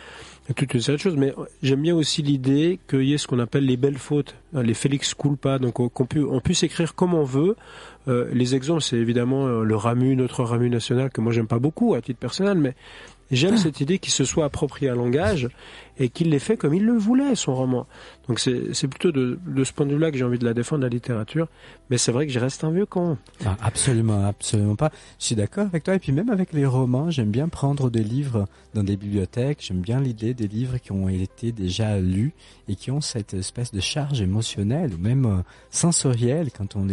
Speaker 5: toute une série de choses. Mais j'aime bien aussi l'idée qu'il y ait ce qu'on appelle les belles fautes, les Felix culpa, donc on puisse écrire comme on veut. Les exemples, c'est évidemment le Ramu, notre Ramu national, que moi j'aime pas beaucoup à titre personnel, mais j'aime cette idée qu'il se soit approprié un langage et qu'il l'ait fait comme il le voulait, son roman. Donc c'est plutôt de ce point de vue-là que j'ai envie de la défendre, la littérature. Mais c'est vrai que je reste un vieux con.
Speaker 4: Ah, absolument, absolument pas. Je suis d'accord avec toi. Et puis même avec les romans, j'aime bien prendre des livres dans des bibliothèques. J'aime bien l'idée des livres qui ont été déjà lus et qui ont cette espèce de charge émotionnelle ou même sensorielle quand on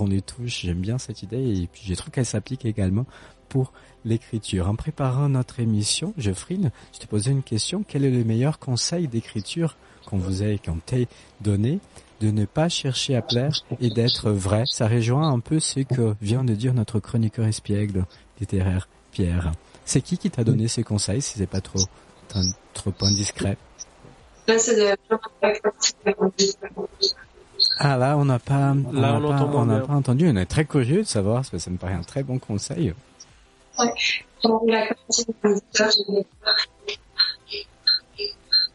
Speaker 4: les touche. J'aime bien cette idée et puis je trouve qu'elle s'applique également pour l'écriture. En préparant notre émission, Geoffrine, je te posais une question. Quel est le meilleur conseil d'écriture qu'on t'ait donné? De ne pas chercher à plaire et d'être vrai. Ça rejoint un peu ce que vient de dire notre chroniqueur espiègle littéraire, Pierre. C'est qui t'a donné ces conseils, si c'est pas trop indiscret?
Speaker 6: Là, c'est
Speaker 4: Ah là, on n'a pas entendu. On est très curieux de savoir, parce que ça me paraît un très bon conseil.
Speaker 6: Ouais.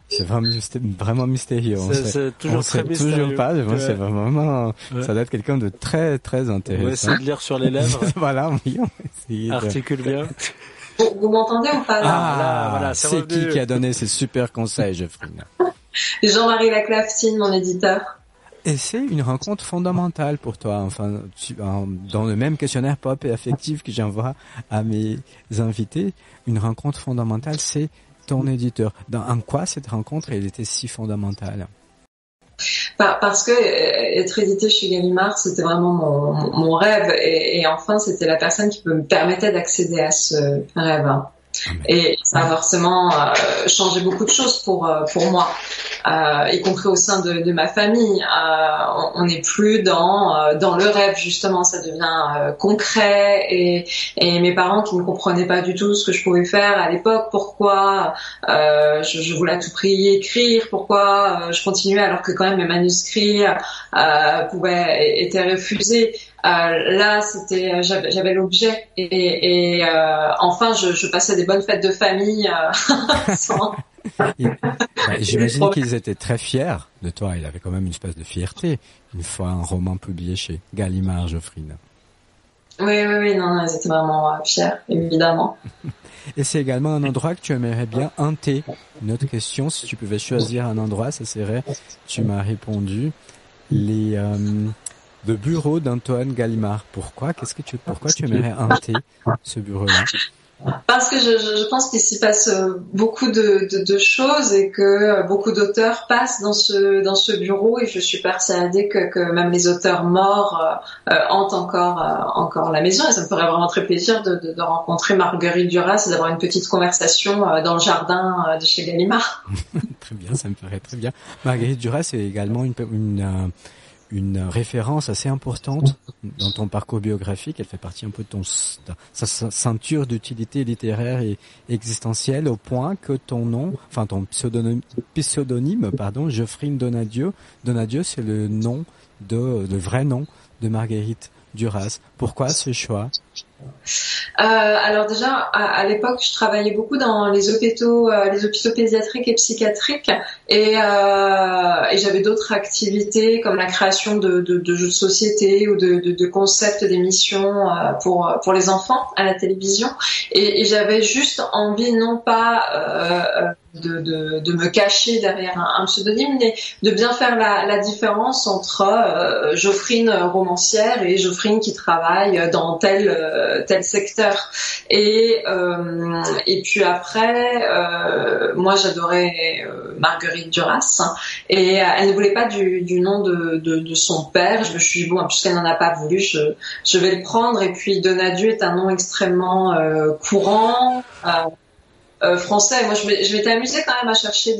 Speaker 4: C'est vraiment mystérieux.
Speaker 5: C'est toujours très mystérieux.
Speaker 4: Toujours pas. C'est vraiment, ça doit être quelqu'un de très, très intéressant.
Speaker 5: On va essayer de lire sur les lèvres.
Speaker 4: Voilà, on va essayer.
Speaker 5: Articule bien.
Speaker 6: Vous m'entendez ou pas, là?
Speaker 4: Là, voilà, c'est qui a donné ces super conseils, Geoffrine?
Speaker 6: Jean-Marie Laclaftine, mon éditeur.
Speaker 4: Et c'est une rencontre fondamentale pour toi. Enfin, dans le même questionnaire pop et affectif que j'envoie à mes invités, une rencontre fondamentale, c'est ton éditeur. En quoi cette rencontre, elle était si fondamentale?
Speaker 6: Parce que être édité chez Gallimard, c'était vraiment mon rêve. Et enfin, c'était la personne qui me permettait d'accéder à ce rêve. Et ça a forcément changé beaucoup de choses pour moi, y compris au sein de ma famille. On n'est plus dans le rêve, justement, ça devient concret, et mes parents qui ne comprenaient pas du tout ce que je pouvais faire à l'époque, pourquoi je voulais à tout prix écrire, pourquoi je continuais alors que quand même mes manuscrits étaient refusés. Là, j'avais l'objet et enfin, je passais des bonnes fêtes de famille sans...
Speaker 4: J'imagine qu'ils étaient très fiers de toi. Il avait quand même une espèce de fierté une fois un roman publié chez Gallimard, Geoffrine.
Speaker 6: Oui, non, ils étaient vraiment fiers, évidemment.
Speaker 4: Et c'est également un endroit que tu aimerais bien hanter. Une autre question, si tu pouvais choisir un endroit, ça serait, tu m'as répondu, le bureau d'Antoine Gallimard. Pourquoi tu aimerais hanter ce bureau-là?
Speaker 6: Parce que je pense qu'il s'y passe beaucoup de choses et que beaucoup d'auteurs passent dans ce bureau, et je suis persuadée que même les auteurs morts hantent encore la maison, et ça me ferait vraiment très plaisir de rencontrer Marguerite Duras et d'avoir une petite conversation dans le jardin de chez Gallimard.
Speaker 4: Très bien, ça me paraît très bien. Marguerite Duras est également une référence assez importante dans ton parcours biographique. Elle fait partie un peu de sa ceinture d'utilité littéraire et existentielle, au point que ton nom, enfin ton pseudonyme, Geoffrine Donadieu, c'est le vrai nom de Marguerite Duras. Pourquoi ce choix?
Speaker 6: Alors déjà, à l'époque, je travaillais beaucoup dans les hôpitaux pédiatriques et psychiatriques, et j'avais d'autres activités comme la création de jeux de société ou de concepts d'émissions pour les enfants à la télévision, et j'avais juste envie non pas de me cacher derrière un pseudonyme, mais de bien faire la différence entre Geoffrine romancière et Geoffrine qui travaille dans tel tel secteur. Et puis après, moi j'adorais Marguerite Duras, et elle ne voulait pas du nom de son père. Je me suis dit, bon, puisqu'elle n'en a pas voulu, je vais le prendre. Et puis Donadieu est un nom extrêmement courant. Français. Moi, je m'étais amusée quand même à chercher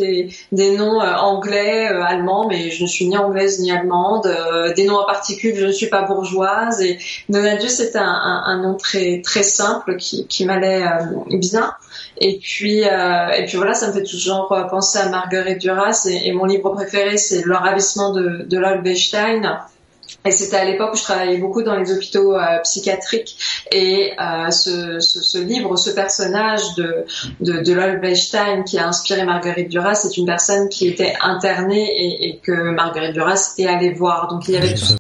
Speaker 6: des noms anglais, allemands, mais je ne suis ni anglaise ni allemande. Des noms en particulier, je ne suis pas bourgeoise. Et Donadieu, c'est un nom très très simple qui m'allait bien. Et puis voilà, ça me fait toujours penser à Marguerite Duras. Et mon livre préféré, c'est Le ravissement de Lol Bechstein. Et c'était à l'époque où je travaillais beaucoup dans les hôpitaux psychiatriques, et ce livre, ce personnage de Lol Bechstein qui a inspiré Marguerite Duras, c'est une personne qui était internée et que Marguerite Duras est allée voir. Donc il y avait tout ça.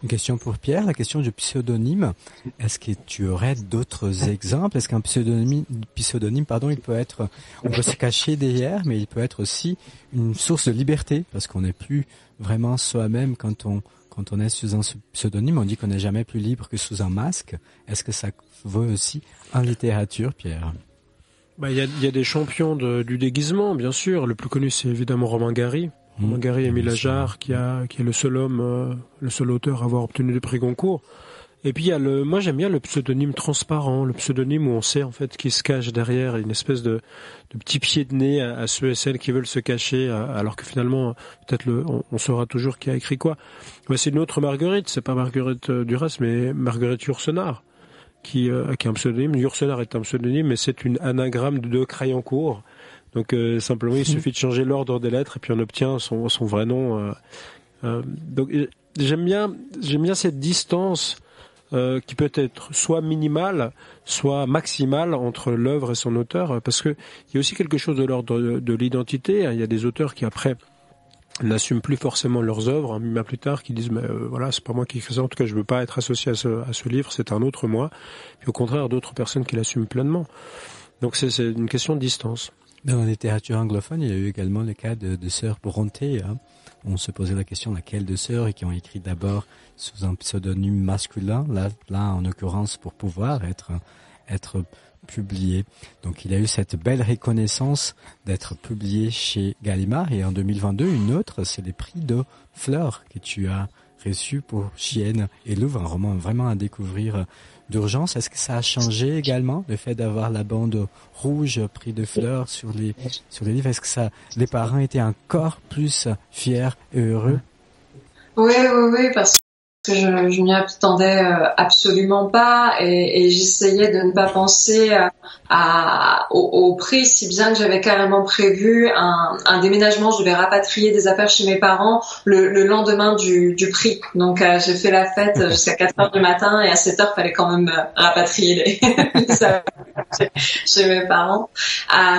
Speaker 4: Une question pour Pierre, la question du pseudonyme. Est-ce que tu aurais d'autres exemples? Est-ce qu'un pseudonyme, il peut être, on peut se cacher derrière, mais il peut être aussi une source de liberté, parce qu'on n'est plus vraiment soi-même quand on est sous un pseudonyme. On dit qu'on n'est jamais plus libre que sous un masque. Est-ce que ça vaut aussi en littérature, Pierre?
Speaker 5: Il y a des champions du déguisement, bien sûr. Le plus connu, c'est évidemment Romain Gary. Romain Gary, Émile Ajar, qui est le seul homme, le seul auteur à avoir obtenu le prix Goncourt. Et puis moi j'aime bien le pseudonyme transparent, le pseudonyme où on sait en fait qui se cache derrière, une espèce de petit pied de nez à ceux et celles qui veulent se cacher, alors que finalement peut-être on saura toujours qui a écrit quoi. C'est une autre Marguerite, c'est pas Marguerite Duras, mais Marguerite Yourcenar, qui a un pseudonyme. Yourcenar est un pseudonyme, mais c'est une anagramme de Crayancourt. Donc simplement il suffit de changer l'ordre des lettres et puis on obtient son vrai nom. Donc j'aime bien cette distance qui peut être soit minimale, soit maximale entre l'œuvre et son auteur, parce que il y a aussi quelque chose de l'ordre de l'identité. Il y a des auteurs qui après n'assument plus forcément leurs œuvres, bien plus tard, qui disent voilà, c'est pas moi qui fais ça, en tout cas je veux pas être associé à ce livre, c'est un autre moi. Puis au contraire, d'autres personnes qui l'assument pleinement. Donc c'est une question de distance.
Speaker 4: Dans la littérature anglophone, il y a eu également le cas de sœurs Brontë. On se posait la question laquelle de sœurs, et qui ont écrit d'abord sous un pseudonyme masculin, là en l'occurrence pour pouvoir être publié. Donc il y a eu cette belle reconnaissance d'être publié chez Gallimard, et en 2022 une autre, c'est les prix de Fleurs que tu as reçu pour Chienne et Louvre, un roman vraiment à découvrir d'urgence. Est-ce que ça a changé également, le fait d'avoir la bande rouge prix de Fleurs sur les livres? Est-ce que les parents étaient encore plus fiers et heureux?
Speaker 6: Oui, parce que je m'y attendais absolument pas, et j'essayais de ne pas penser au prix, si bien que j'avais carrément prévu un déménagement. Je devais rapatrier des affaires chez mes parents le lendemain du prix. Donc j'ai fait la fête jusqu'à 4h du matin, et à 7h il fallait quand même rapatrier les affaires chez mes parents.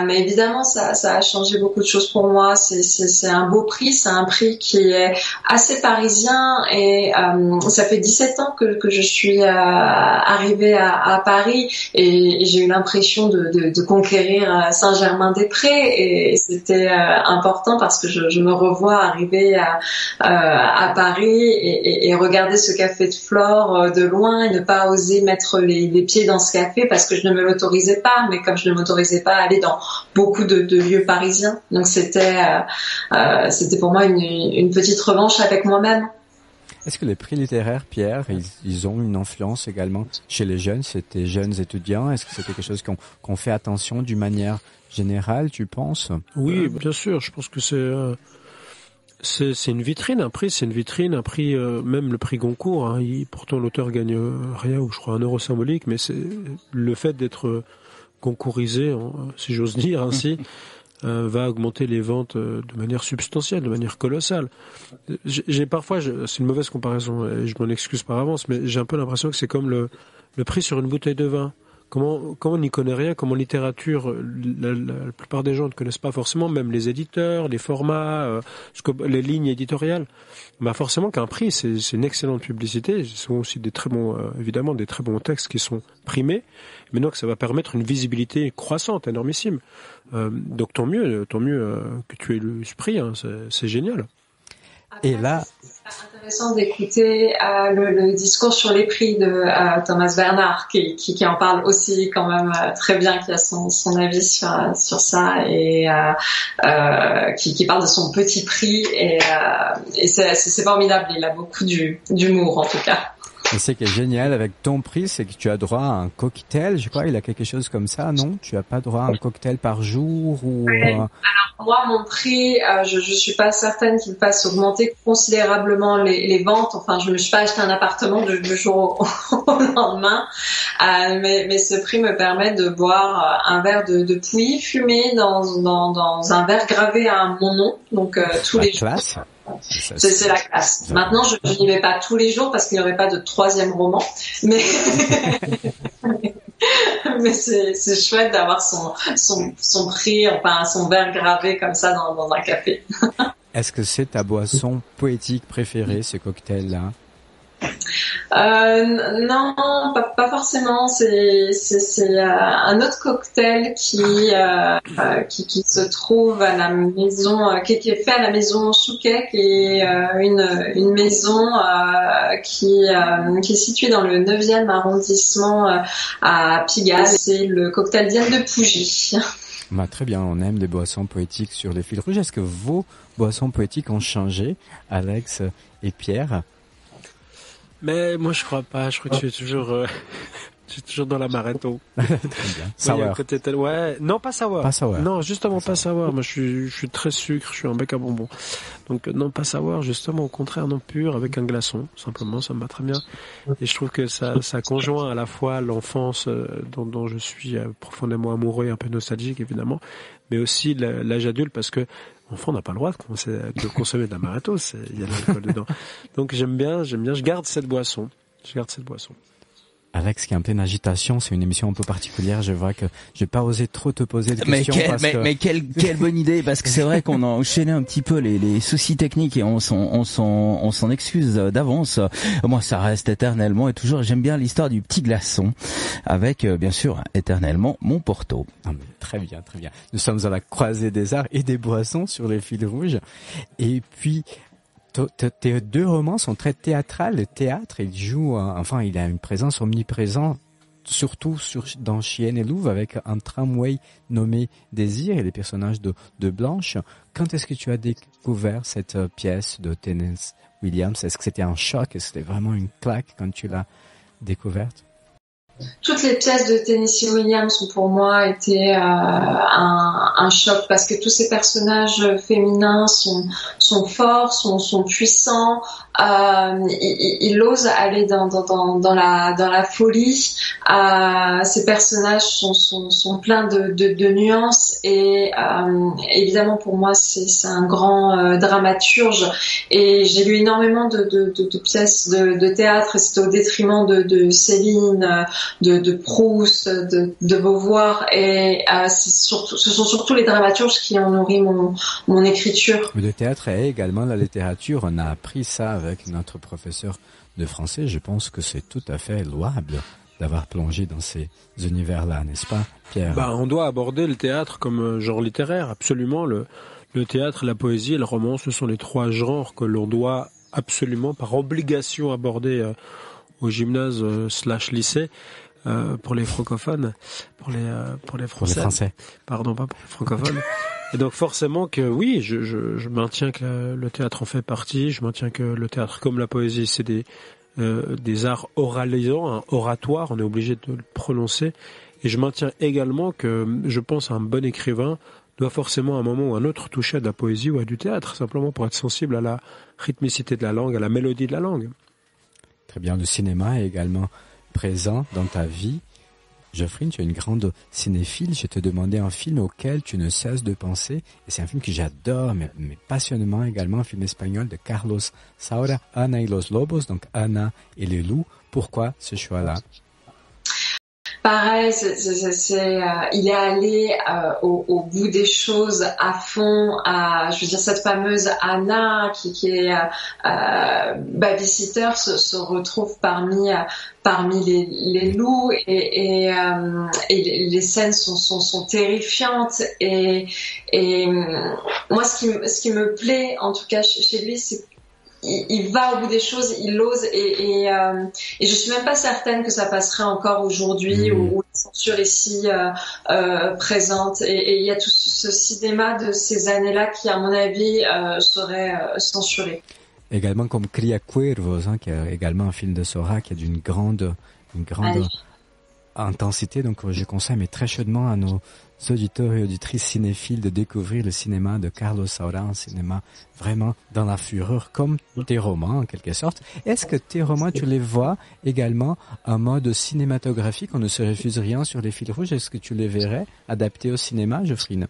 Speaker 6: Mais évidemment ça a changé beaucoup de choses pour moi. C'est un beau prix, c'est un prix qui est assez parisien, et ça fait 17 ans que je suis arrivée à Paris, et j'ai eu l'impression de conquérir Saint-Germain-des-Prés, et c'était important parce que je me revois arriver à Paris et regarder ce café de Flore de loin, et ne pas oser mettre les pieds dans ce café parce que je ne me l'autorisais pas, mais comme je ne m'autorisais pas à aller dans beaucoup de lieux parisiens. Donc c'était pour moi une petite revanche avec moi-même.
Speaker 4: Est-ce que les prix littéraires, Pierre, ils ont une influence également chez les jeunes, c'était jeunes étudiants? Est-ce que c'est quelque chose qu'on fait attention d'une manière générale, tu penses?
Speaker 5: Oui, bien sûr. Je pense que c'est une vitrine. Un prix, c'est une vitrine. Un prix, même le prix Goncourt. Pourtant, l'auteur gagne rien, ou je crois €1 symbolique, mais c'est le fait d'être Goncourisé, si j'ose dire ainsi. Va augmenter les ventes de manière substantielle, de manière colossale. J'ai parfois, c'est une mauvaise comparaison et je m'en excuse par avance, mais j'ai un peu l'impression que c'est comme le prix sur une bouteille de vin. Comment on n'y connaît rien, comme en littérature, la plupart des gens ne connaissent pas forcément, même les éditeurs, les formats, les lignes éditoriales. Forcément qu'un prix, c'est une excellente publicité. Ce sont aussi des très bons, évidemment, des très bons textes qui sont primés. Mais donc, ça va permettre une visibilité croissante, énormissime. Donc, tant mieux que tu aies eu ce prix, c'est génial.
Speaker 4: Et là,
Speaker 6: c'est intéressant d'écouter le discours sur les prix de Thomas Bernhard qui en parle aussi quand même très bien, qui a son avis sur ça et qui parle de son petit prix et c'est formidable. Il a beaucoup d'humour en tout cas.
Speaker 4: Et ce qui est génial avec ton prix, c'est que tu as droit à un cocktail. Je crois il a quelque chose comme ça, non? Tu as pas droit à un cocktail par jour ou
Speaker 6: Alors moi, mon prix, je suis pas certaine qu'il fasse augmenter considérablement les ventes. Enfin, je me suis pas acheté un appartement du jour au lendemain, mais ce prix me permet de boire un verre de Pouilly fumé dans un verre gravé à mon nom. Donc tous les jours. C'est la classe. Maintenant, je n'y vais pas tous les jours parce qu'il n'y aurait pas de 3e roman, mais mais c'est chouette d'avoir son prix, enfin son verre gravé comme ça dans un café.
Speaker 4: Est-ce que c'est ta boisson poétique préférée, ce cocktail-là?
Speaker 6: Non, pas forcément. C'est un autre cocktail qui se trouve à la maison, qui est fait à la maison Chouquet, qui est une maison qui est située dans le 9e arrondissement à Pigalle. C'est le cocktail Diane de Pougy.
Speaker 4: Bah, très bien, on aime des boissons poétiques sur les fils rouges. Est-ce que vos boissons poétiques ont changé, Alex et Pierre?
Speaker 5: Mais moi, je crois pas. Je crois que je suis toujours dans l'amaretto.
Speaker 4: Très bien. Sour.
Speaker 5: Ouais. Non, pas sour.
Speaker 4: Pas sour.
Speaker 5: Non, justement pas sour. Moi, je suis très sucre. Je suis un bec à bonbons. Donc, non, pas sour. Justement, au contraire, non pur, avec un glaçon. Simplement, ça me va très bien. Et je trouve que ça conjoint à la fois l'enfance dont je suis profondément amoureux et un peu nostalgique, évidemment, mais aussi l'âge adulte, parce que enfant n'a pas le droit de consommer de l'amaretto, il y a de l'alcool dedans. Donc j'aime bien, je garde cette boisson. Alex
Speaker 4: qui est en pleine agitation, c'est une émission un peu particulière, je vois que j'ai pas osé trop te poser de questions.
Speaker 3: Mais quelle bonne idée, parce que c'est vrai qu'on a enchaîné un petit peu les soucis techniques et on s'en excuse d'avance. Moi, ça reste éternellement et toujours, j'aime bien l'histoire du petit glaçon avec, bien sûr, éternellement mon Porto.
Speaker 4: Ah, mais très bien, très bien. Nous sommes à la croisée des arts et des boissons sur les fils rouges. Et puis, tes 2 romans sont très théâtrales. Le théâtre, il joue, il a une présence omniprésente, surtout dans Chienne et Louve, avec un tramway nommé Désir et les personnages de Blanche. Quand est-ce que tu as découvert cette pièce de Tennessee Williams? Est-ce que c'était un choc? Est-ce que c'était vraiment une claque quand tu l'as découverte?
Speaker 6: Toutes les pièces de Tennessee Williams ont pour moi été un choc, parce que tous ces personnages féminins sont forts, sont puissants. Il ose aller dans la folie. Ces personnages sont pleins de nuances et évidemment pour moi c'est un grand dramaturge, et j'ai lu énormément de pièces de théâtre, et c'était au détriment de Céline, de Proust, de Beauvoir, et ce sont surtout les dramaturges qui ont nourri mon écriture.
Speaker 4: Le théâtre et également la littérature, on a appris ça avec notre professeur de français. Je pense que c'est tout à fait louable d'avoir plongé dans ces univers-là, n'est-ce pas, Pierre?
Speaker 5: On doit aborder le théâtre comme genre littéraire, absolument. Le théâtre, la poésie et le roman, ce sont les 3 genres que l'on doit absolument, par obligation, aborder au gymnase / lycée. Pour les francophones, pour les Français. Pardon, pas pour les francophones. Et donc forcément que oui, je maintiens que le théâtre en fait partie. Je maintiens que le théâtre, comme la poésie, c'est des arts oralisants, un oratoire. On est obligé de le prononcer. Et je maintiens également que je pense un bon écrivain doit forcément à un moment ou à un autre toucher à de la poésie ou à du théâtre, simplement pour être sensible à la rythmicité de la langue, à la mélodie de la langue.
Speaker 4: Très bien. Le cinéma est également présent dans ta vie. Geoffrey, tu es une grande cinéphile. Je te demandais un film auquel tu ne cesses de penser. Et c'est un film que j'adore, mais passionnément également, un film espagnol de Carlos Saura, Ana y los Lobos, donc Anna et les loups. Pourquoi ce choix-là?
Speaker 6: Pareil, il est allé au bout des choses à fond. Je veux dire, cette fameuse Anna qui est babysitter se retrouve parmi les loups et les scènes sont terrifiantes et moi ce qui me plaît en tout cas chez lui, c'est il va au bout des choses, il ose, et je suis même pas certaine que ça passerait encore aujourd'hui où la censure est si présente, et il y a tout ce cinéma de ces années-là qui, à mon avis, serait censuré.
Speaker 4: Également comme Cria Cuervos, qui est également un film de Sora qui a d'une grande intensité. Donc je conseille mais très chaudement à nos auditeurs et auditrices cinéphiles de découvrir le cinéma de Carlos Saura, un cinéma vraiment dans la fureur, comme tes romans en quelque sorte. Est-ce que tes romans, tu les vois également en mode cinématographique, on ne se refuse rien sur les fils rouges? Est-ce que tu les verrais adaptés au cinéma, Geoffrine?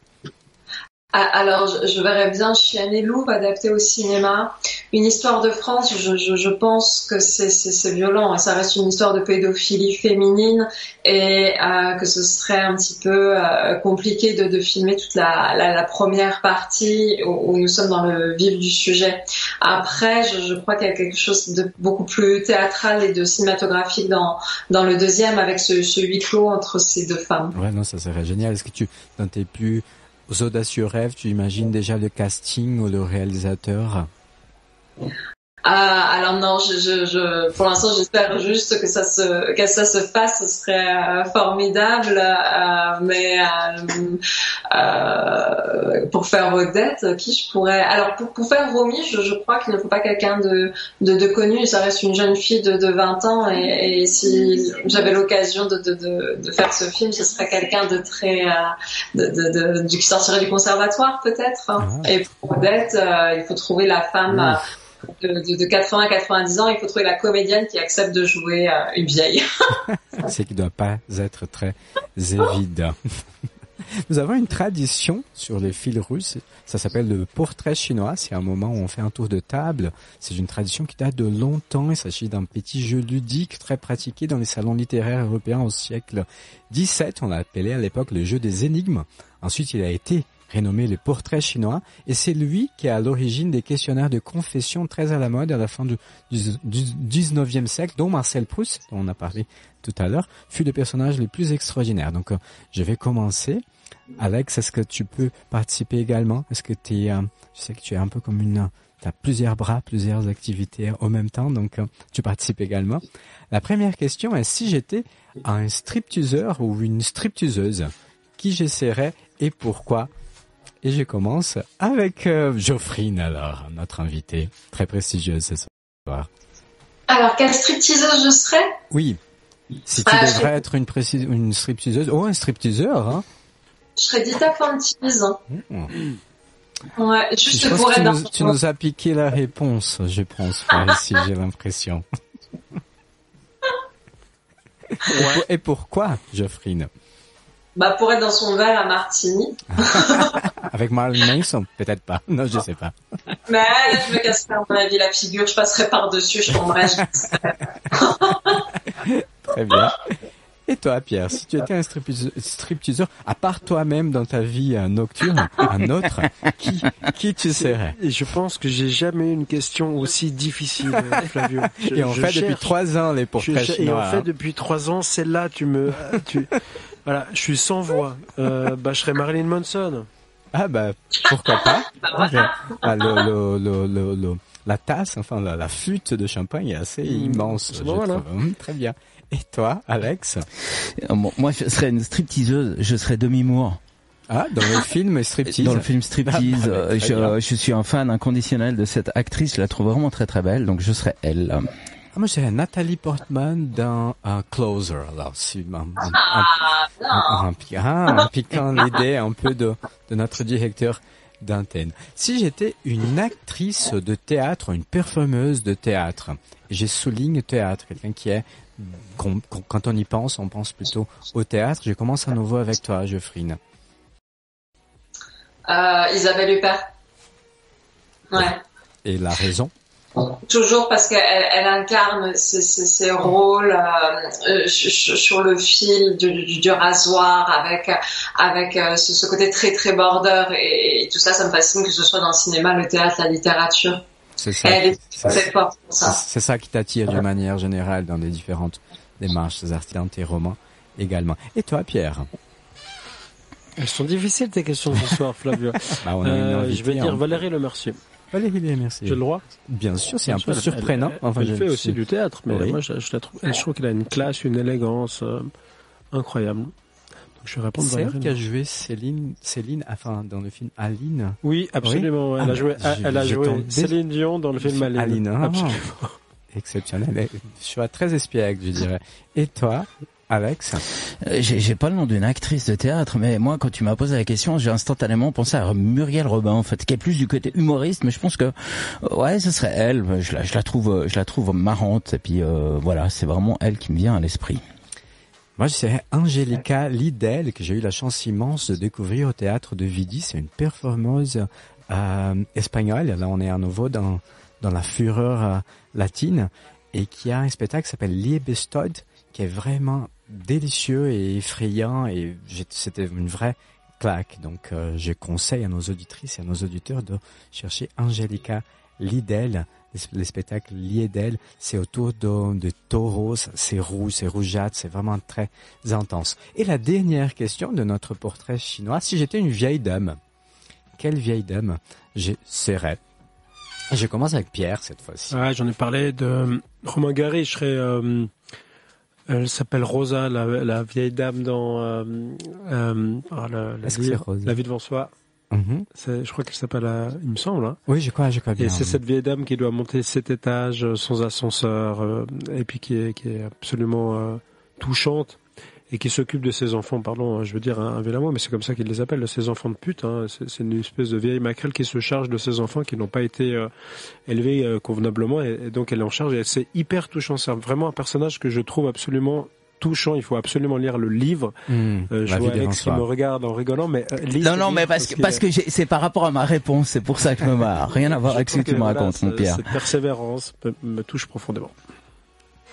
Speaker 6: Alors, je verrais bien Chien et Loup adapté au cinéma. Une histoire de France, je pense que c'est violent, et ça reste une histoire de pédophilie féminine, et que ce serait un petit peu compliqué de filmer toute la première partie où nous sommes dans le vif du sujet. Après, je crois qu'il y a quelque chose de beaucoup plus théâtral et de cinématographique dans le deuxième, avec ce huis clos entre ces deux femmes.
Speaker 4: Ouais, non, ça serait génial. Est-ce que dans tes plus audacieux rêves, tu imagines déjà le casting ou le réalisateur?
Speaker 6: Alors non, pour l'instant, j'espère juste que ça se fasse. Ce serait formidable. Mais pour faire Odette, qui je pourrais? Alors pour faire Romy, je crois qu'il ne faut pas quelqu'un de connu. Ça reste une jeune fille de 20 ans, et si j'avais l'occasion de faire ce film, ce serait quelqu'un de très qui sortirait du conservatoire peut-être. Et pour Odette, il faut trouver la femme. De 80-90 ans, il faut trouver la comédienne qui accepte de jouer une vieille.
Speaker 4: C'est qui ne doit pas être très évident. Nous avons une tradition sur les fils rouges, ça s'appelle le portrait chinois. C'est un moment où on fait un tour de table. C'est une tradition qui date de longtemps. Il s'agit d'un petit jeu ludique très pratiqué dans les salons littéraires européens au siècle XVII. On l'a appelé à l'époque le jeu des énigmes. Ensuite, il a été rénommé le portrait chinois, et c'est lui qui est à l'origine des questionnaires de confession très à la mode à la fin du 19e siècle, dont Marcel Proust, dont on a parlé tout à l'heure, fut le personnage le plus extraordinaire. Donc, je vais commencer. Alex, est-ce que tu peux participer également? Est-ce que je sais que tu es un peu comme tu as plusieurs bras, plusieurs activités en même temps, donc tu participes également. La première question est, si j'étais un stripteaseur ou une stripteaseuse, qui je serais et pourquoi? Et je commence avec Geoffrine, alors, notre invitée, très prestigieuse ce soir.
Speaker 6: Alors, quelle stripteaseuse je serais?
Speaker 4: Oui, si tu devrais être une stripteaseuse, un stripteaseur, hein.
Speaker 6: Je serais Dita Fantease. Ouais, juste pour être
Speaker 4: tu nous as piqué la réponse, je pense, ici, j'ai l'impression. Et pourquoi, Geoffrine?
Speaker 6: Pour être dans son verre à Martini.
Speaker 4: Avec Marilyn Manson? Peut-être pas. Non, je sais pas.
Speaker 6: Mais là, je me casserais à mon avis la figure, je passerais par-dessus, je tomberais.
Speaker 4: Très bien. Et toi, Pierre, si tu étais un stripteaseur, à part toi-même dans ta vie nocturne, un autre, qui tu serais?
Speaker 5: Et je pense que j'ai jamais eu une question aussi difficile, Flavio.
Speaker 4: Et on fait depuis 3 ans les portraits chinois.
Speaker 5: Et on fait depuis 3 ans, celle-là, voilà, je suis sans voix. Je serais Marilyn Manson.
Speaker 4: Ah pourquoi pas? La tasse, enfin la flûte de champagne est assez immense. Je trouve. Très bien. Et toi, Alex?
Speaker 3: Moi, je serais une stripteaseuse. Je serais Demi Moore.
Speaker 4: Ah, dans le film Striptease.
Speaker 3: Dans le film Striptease, je suis un fan inconditionnel de cette actrice. Je la trouve vraiment très très belle. Donc je serais elle.
Speaker 4: Moi, c'est Nathalie Portman dans Closer. Alors, si en piquant l'idée un peu de notre directeur d'antenne. Si j'étais une actrice de théâtre, une performeuse de théâtre, je souligne théâtre, quelqu'un qui est, quand on y pense, on pense plutôt au théâtre. Je commence à nouveau avec toi, Geoffrine.
Speaker 6: Isabelle Huppert. Ouais.
Speaker 4: Et la raison?
Speaker 6: Toujours parce qu'elle incarne ces rôles sur le fil du rasoir, avec ce côté très très border, et tout ça, ça me fascine, que ce soit dans le cinéma, le théâtre, la littérature.
Speaker 4: C'est ça.
Speaker 6: Elle est très forte pour ça.
Speaker 4: C'est ça qui t'attire d'une manière générale dans les différentes démarches artistiques, dans tes romans également. Et toi, Pierre?
Speaker 5: Elles sont difficiles tes questions ce soir, Flavio.
Speaker 4: On a une invitée,
Speaker 5: je vais dire Valérie Lemercier.
Speaker 4: Valérie, merci.
Speaker 5: J'ai le droit.
Speaker 4: Bien sûr, c'est un peu surprenant.
Speaker 5: Elle fait aussi du théâtre, mais moi je trouve qu'elle a une classe, une élégance incroyable. Donc je vais répondre.
Speaker 4: C'est elle qui a joué Céline, dans le film Aline.
Speaker 5: Oui, absolument. Oui. Elle a joué Céline Dion dans le film Aline. Absolument.
Speaker 4: Exceptionnel. Je suis très espiègle, je dirais. Et toi, Alex?
Speaker 3: J'ai pas le nom d'une actrice de théâtre, mais moi, quand tu m'as posé la question, j'ai instantanément pensé à Muriel Robin, en fait, qui est plus du côté humoriste, mais je pense que, ouais, ce serait elle. Je la trouve marrante, et puis, voilà, c'est vraiment elle qui me vient à l'esprit.
Speaker 4: Moi, je dirais Angelica Lidl, que j'ai eu la chance immense de découvrir au théâtre de Vidi. C'est une performeuse, espagnole. Là, on est à nouveau dans la fureur latine, et qui a un spectacle qui s'appelle Liebestod, qui est vraiment délicieux et effrayant, et c'était une vraie claque. Donc je conseille à nos auditrices et à nos auditeurs de chercher Angelica Lidl. Le spectacle Lidl, c'est autour de taureaux, c'est rouge, c'est rougeâtre, c'est vraiment très intense. Et la dernière question de notre portrait chinois: si j'étais une vieille dame, quelle vieille dame je serais? Je commence avec Pierre cette fois-ci.
Speaker 5: Ouais, j'en ai parlé de Romain Gary. Je serais, elle s'appelle Rosa, la vieille dame dans La vie devant soi. Je crois qu'elle s'appelle, il me semble. Hein.
Speaker 4: Oui, je crois bien.
Speaker 5: Et c'est cette vieille dame qui doit monter 7 étages sans ascenseur, et puis qui est absolument touchante. Et qui s'occupe de ses enfants, pardon, je veux dire un vilain mot, mais c'est comme ça qu'ils les appellent, ses enfants de pute. Hein. C'est une espèce de vieille maquerelle qui se charge de ses enfants qui n'ont pas été élevés convenablement, et donc elle est en charge, et c'est hyper touchant. C'est vraiment un personnage que je trouve absolument touchant. Il faut absolument lire le livre. Je vois Alex qui me regarde en rigolant, mais
Speaker 3: non, mais parce que c'est par rapport à ma réponse, c'est pour ça que je me marre. Rien à voir avec ce que tu me racontes, mon Pierre.
Speaker 5: Cette persévérance me touche profondément.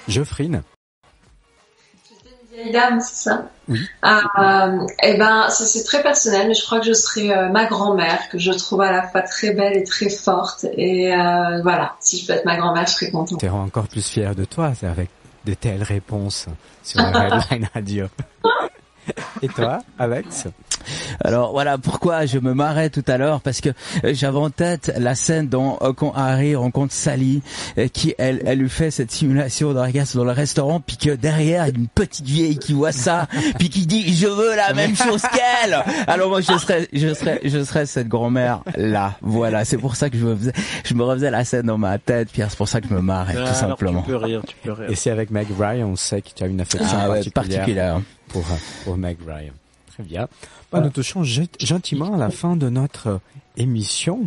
Speaker 4: Geoffrine.
Speaker 6: Vieille dame, c'est ça?
Speaker 4: Oui.
Speaker 6: Eh ben, c'est très personnel, mais je crois que je serais ma grand-mère, que je trouve à la fois très belle et très forte. Et voilà, si je peux être ma grand-mère, je serais contente.
Speaker 4: Tu es encore plus fière de toi, c'est avec de telles réponses sur le Redline Radio. Et toi, Alex?
Speaker 3: Alors voilà pourquoi je me marrais tout à l'heure, parce que j'avais en tête la scène dans quand Harry rencontre Sally, qui elle lui fait cette simulation d'orgasme dans le restaurant, puis que derrière il y a une petite vieille qui voit ça, puis qui dit je veux la même chose qu'elle. Alors moi je serais cette grand-mère là. Voilà, c'est pour ça que je me refaisais la scène dans ma tête, Pierre, c'est pour ça que je me marrais tout simplement.
Speaker 5: Tu peux rire.
Speaker 4: Et c'est avec Meg Ryan, on sait que tu as une affection particulière pour Meg Ryan. Très bien. Nous touchons gentiment à la fin de notre émission,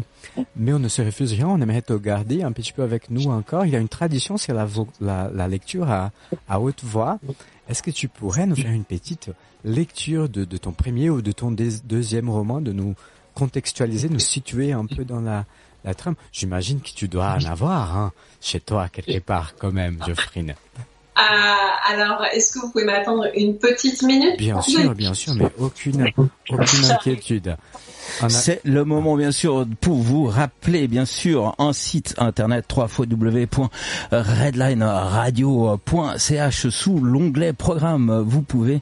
Speaker 4: mais on ne se refuse rien, on aimerait te garder un petit peu avec nous encore. Il y a une tradition, c'est la lecture à haute voix. Est-ce que tu pourrais nous faire une petite lecture de ton premier ou de ton deuxième roman, de nous contextualiser, nous situer un peu dans la trame? J'imagine que tu dois en avoir chez toi quelque part quand même, Geoffrine.
Speaker 6: Alors, est-ce que vous pouvez m'attendre une petite minute?
Speaker 4: Bien sûr, mais aucune inquiétude.
Speaker 3: C'est le moment, bien sûr, pour vous rappeler, bien sûr, un site internet www.redlineradio.ch. Sous l'onglet programme, vous pouvez,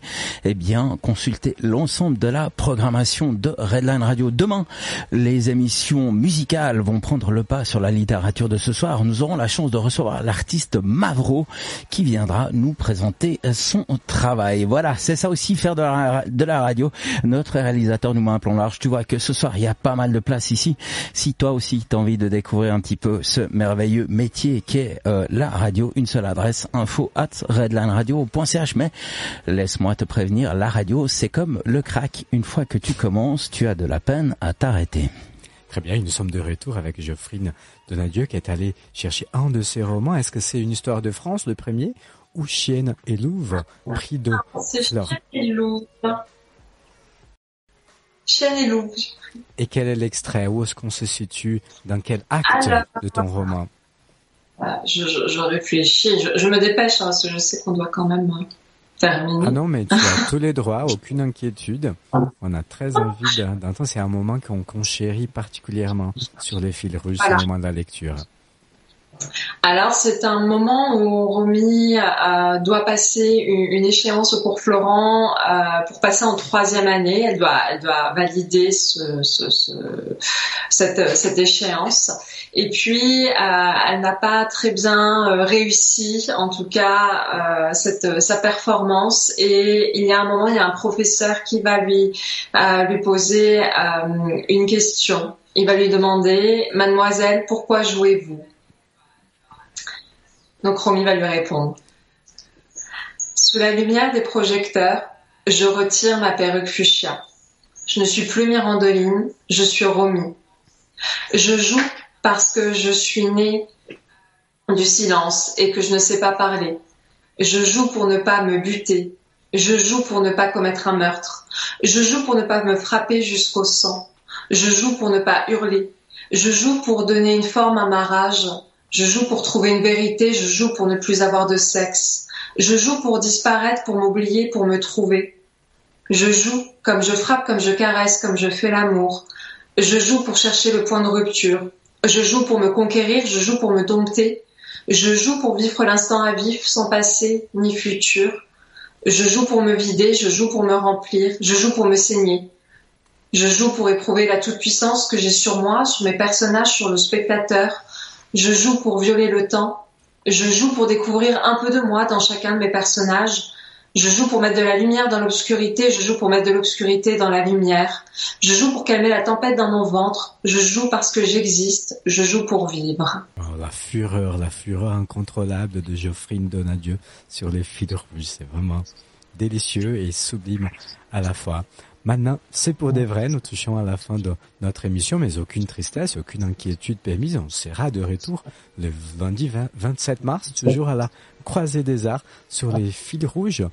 Speaker 3: consulter l'ensemble de la programmation de Redline Radio. Demain, les émissions musicales vont prendre le pas sur la littérature de ce soir. Nous aurons la chance de recevoir l'artiste Mavro, qui viendra nous présenter son travail. Voilà, c'est ça aussi, faire de la radio. Notre réalisateur nous met un plan large. Tu vois que ce soir, il y a pas mal de place ici. Si toi aussi, tu as envie de découvrir un petit peu ce merveilleux métier qu'est la radio, une seule adresse, info@redlineradio.ch. Mais laisse-moi te prévenir, la radio, c'est comme le crack. Une fois que tu commences, tu as de la peine à t'arrêter.
Speaker 4: Très bien, nous sommes de retour avec Geoffrine Donadieu qui est allée chercher un de ses romans. Est-ce que c'est Une histoire de France, le premier, ou Chienne et Louve, prix de
Speaker 6: C'est Chienne et Louve. Chienne et Louve.
Speaker 4: Et quel est l'extrait? Où est-ce qu'on se situe? Dans quel acte de ton roman?
Speaker 6: Je réfléchis. Je me dépêche parce que je sais qu'on doit quand même terminer.
Speaker 4: Ah non, mais tu as tous les droits, aucune inquiétude. On a très envie d'entendre. C'est un moment qu'on chérit particulièrement sur les fils rouges, c'est le moment de la lecture.
Speaker 6: Alors, c'est un moment où Romy doit passer une échéance au cours Florent pour passer en 3e année. Elle doit valider cette échéance. Et puis, elle n'a pas très bien réussi, en tout cas, sa performance. Et il y a un professeur qui va lui poser une question. Il va lui demander, Mademoiselle, pourquoi jouez-vous? Donc Romy va lui répondre. Sous la lumière des projecteurs, je retire ma perruque fuchsia. Je ne suis plus Mirandoline, je suis Romy. Je joue parce que je suis née du silence et que je ne sais pas parler. Je joue pour ne pas me buter. Je joue pour ne pas commettre un meurtre. Je joue pour ne pas me frapper jusqu'au sang. Je joue pour ne pas hurler. Je joue pour donner une forme à ma rage. Je joue pour trouver une vérité, je joue pour ne plus avoir de sexe. Je joue pour disparaître, pour m'oublier, pour me trouver. Je joue comme je frappe, comme je caresse, comme je fais l'amour. Je joue pour chercher le point de rupture. Je joue pour me conquérir, je joue pour me dompter. Je joue pour vivre l'instant à vif, sans passé ni futur. Je joue pour me vider, je joue pour me remplir, je joue pour me saigner. Je joue pour éprouver la toute-puissance que j'ai sur moi, sur mes personnages, sur le spectateur. Je joue pour violer le temps. Je joue pour découvrir un peu de moi dans chacun de mes personnages. Je joue pour mettre de la lumière dans l'obscurité. Je joue pour mettre de l'obscurité dans la lumière. Je joue pour calmer la tempête dans mon ventre. Je joue parce que j'existe. Je joue pour vivre.
Speaker 4: Oh, la fureur incontrôlable de Geoffrine Donadieu sur les fils rouges. C'est vraiment délicieux et sublime à la fois. Maintenant, c'est pour des vrais, nous touchons à la fin de notre émission, mais aucune tristesse, aucune inquiétude permise. On sera de retour le lundi 27 mars, toujours à la Croisée des Arts, sur les fils rouges.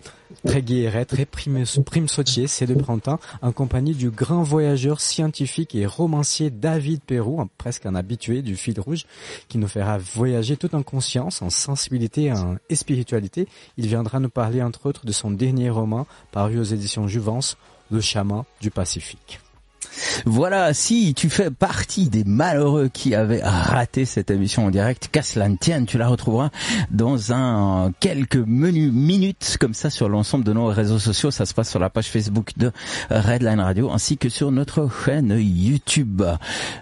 Speaker 4: Très guilleret, très prime sautier, c'est le printemps, en compagnie du grand voyageur scientifique et romancier David Perrou, presque un habitué du fil rouge, qui nous fera voyager tout en conscience, en sensibilité et spiritualité. Il viendra nous parler, entre autres, de son dernier roman, paru aux éditions Jouvence, Le chaman du Pacifique.
Speaker 3: Voilà, si tu fais partie des malheureux qui avaient raté cette émission en direct, qu'à cela ne tienne, tu la retrouveras dans quelques minutes comme ça sur l'ensemble de nos réseaux sociaux. Ça se passe sur la page Facebook de Redline Radio ainsi que sur notre chaîne YouTube.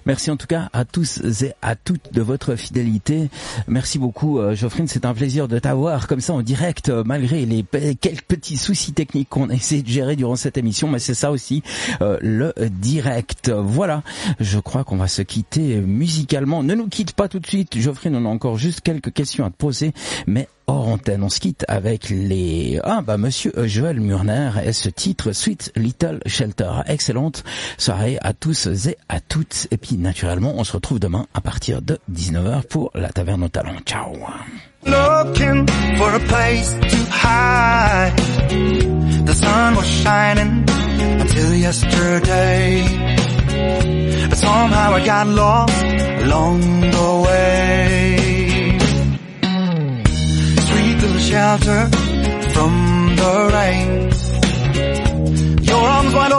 Speaker 3: Merci en tout cas à tous et à toutes de votre fidélité. Merci beaucoup Geoffrine, c'est un plaisir de t'avoir comme ça en direct malgré les quelques petits soucis techniques qu'on a essayé de gérer durant cette émission, mais c'est ça aussi le direct. Voilà, je crois qu'on va se quitter musicalement. Ne nous quitte pas tout de suite, Geoffrine, on a encore juste quelques questions à te poser, mais hors antenne, on se quitte avec monsieur Joël Murner et ce titre Sweet Little Shelter. Excellente soirée à tous et à toutes. Et puis naturellement, on se retrouve demain à partir de 19h pour la Taverne aux Talents. Ciao.
Speaker 9: Looking for a place to hide. The sun was shining until yesterday, but somehow I got lost along the way. Sweet little shelter from the rain, your arms wide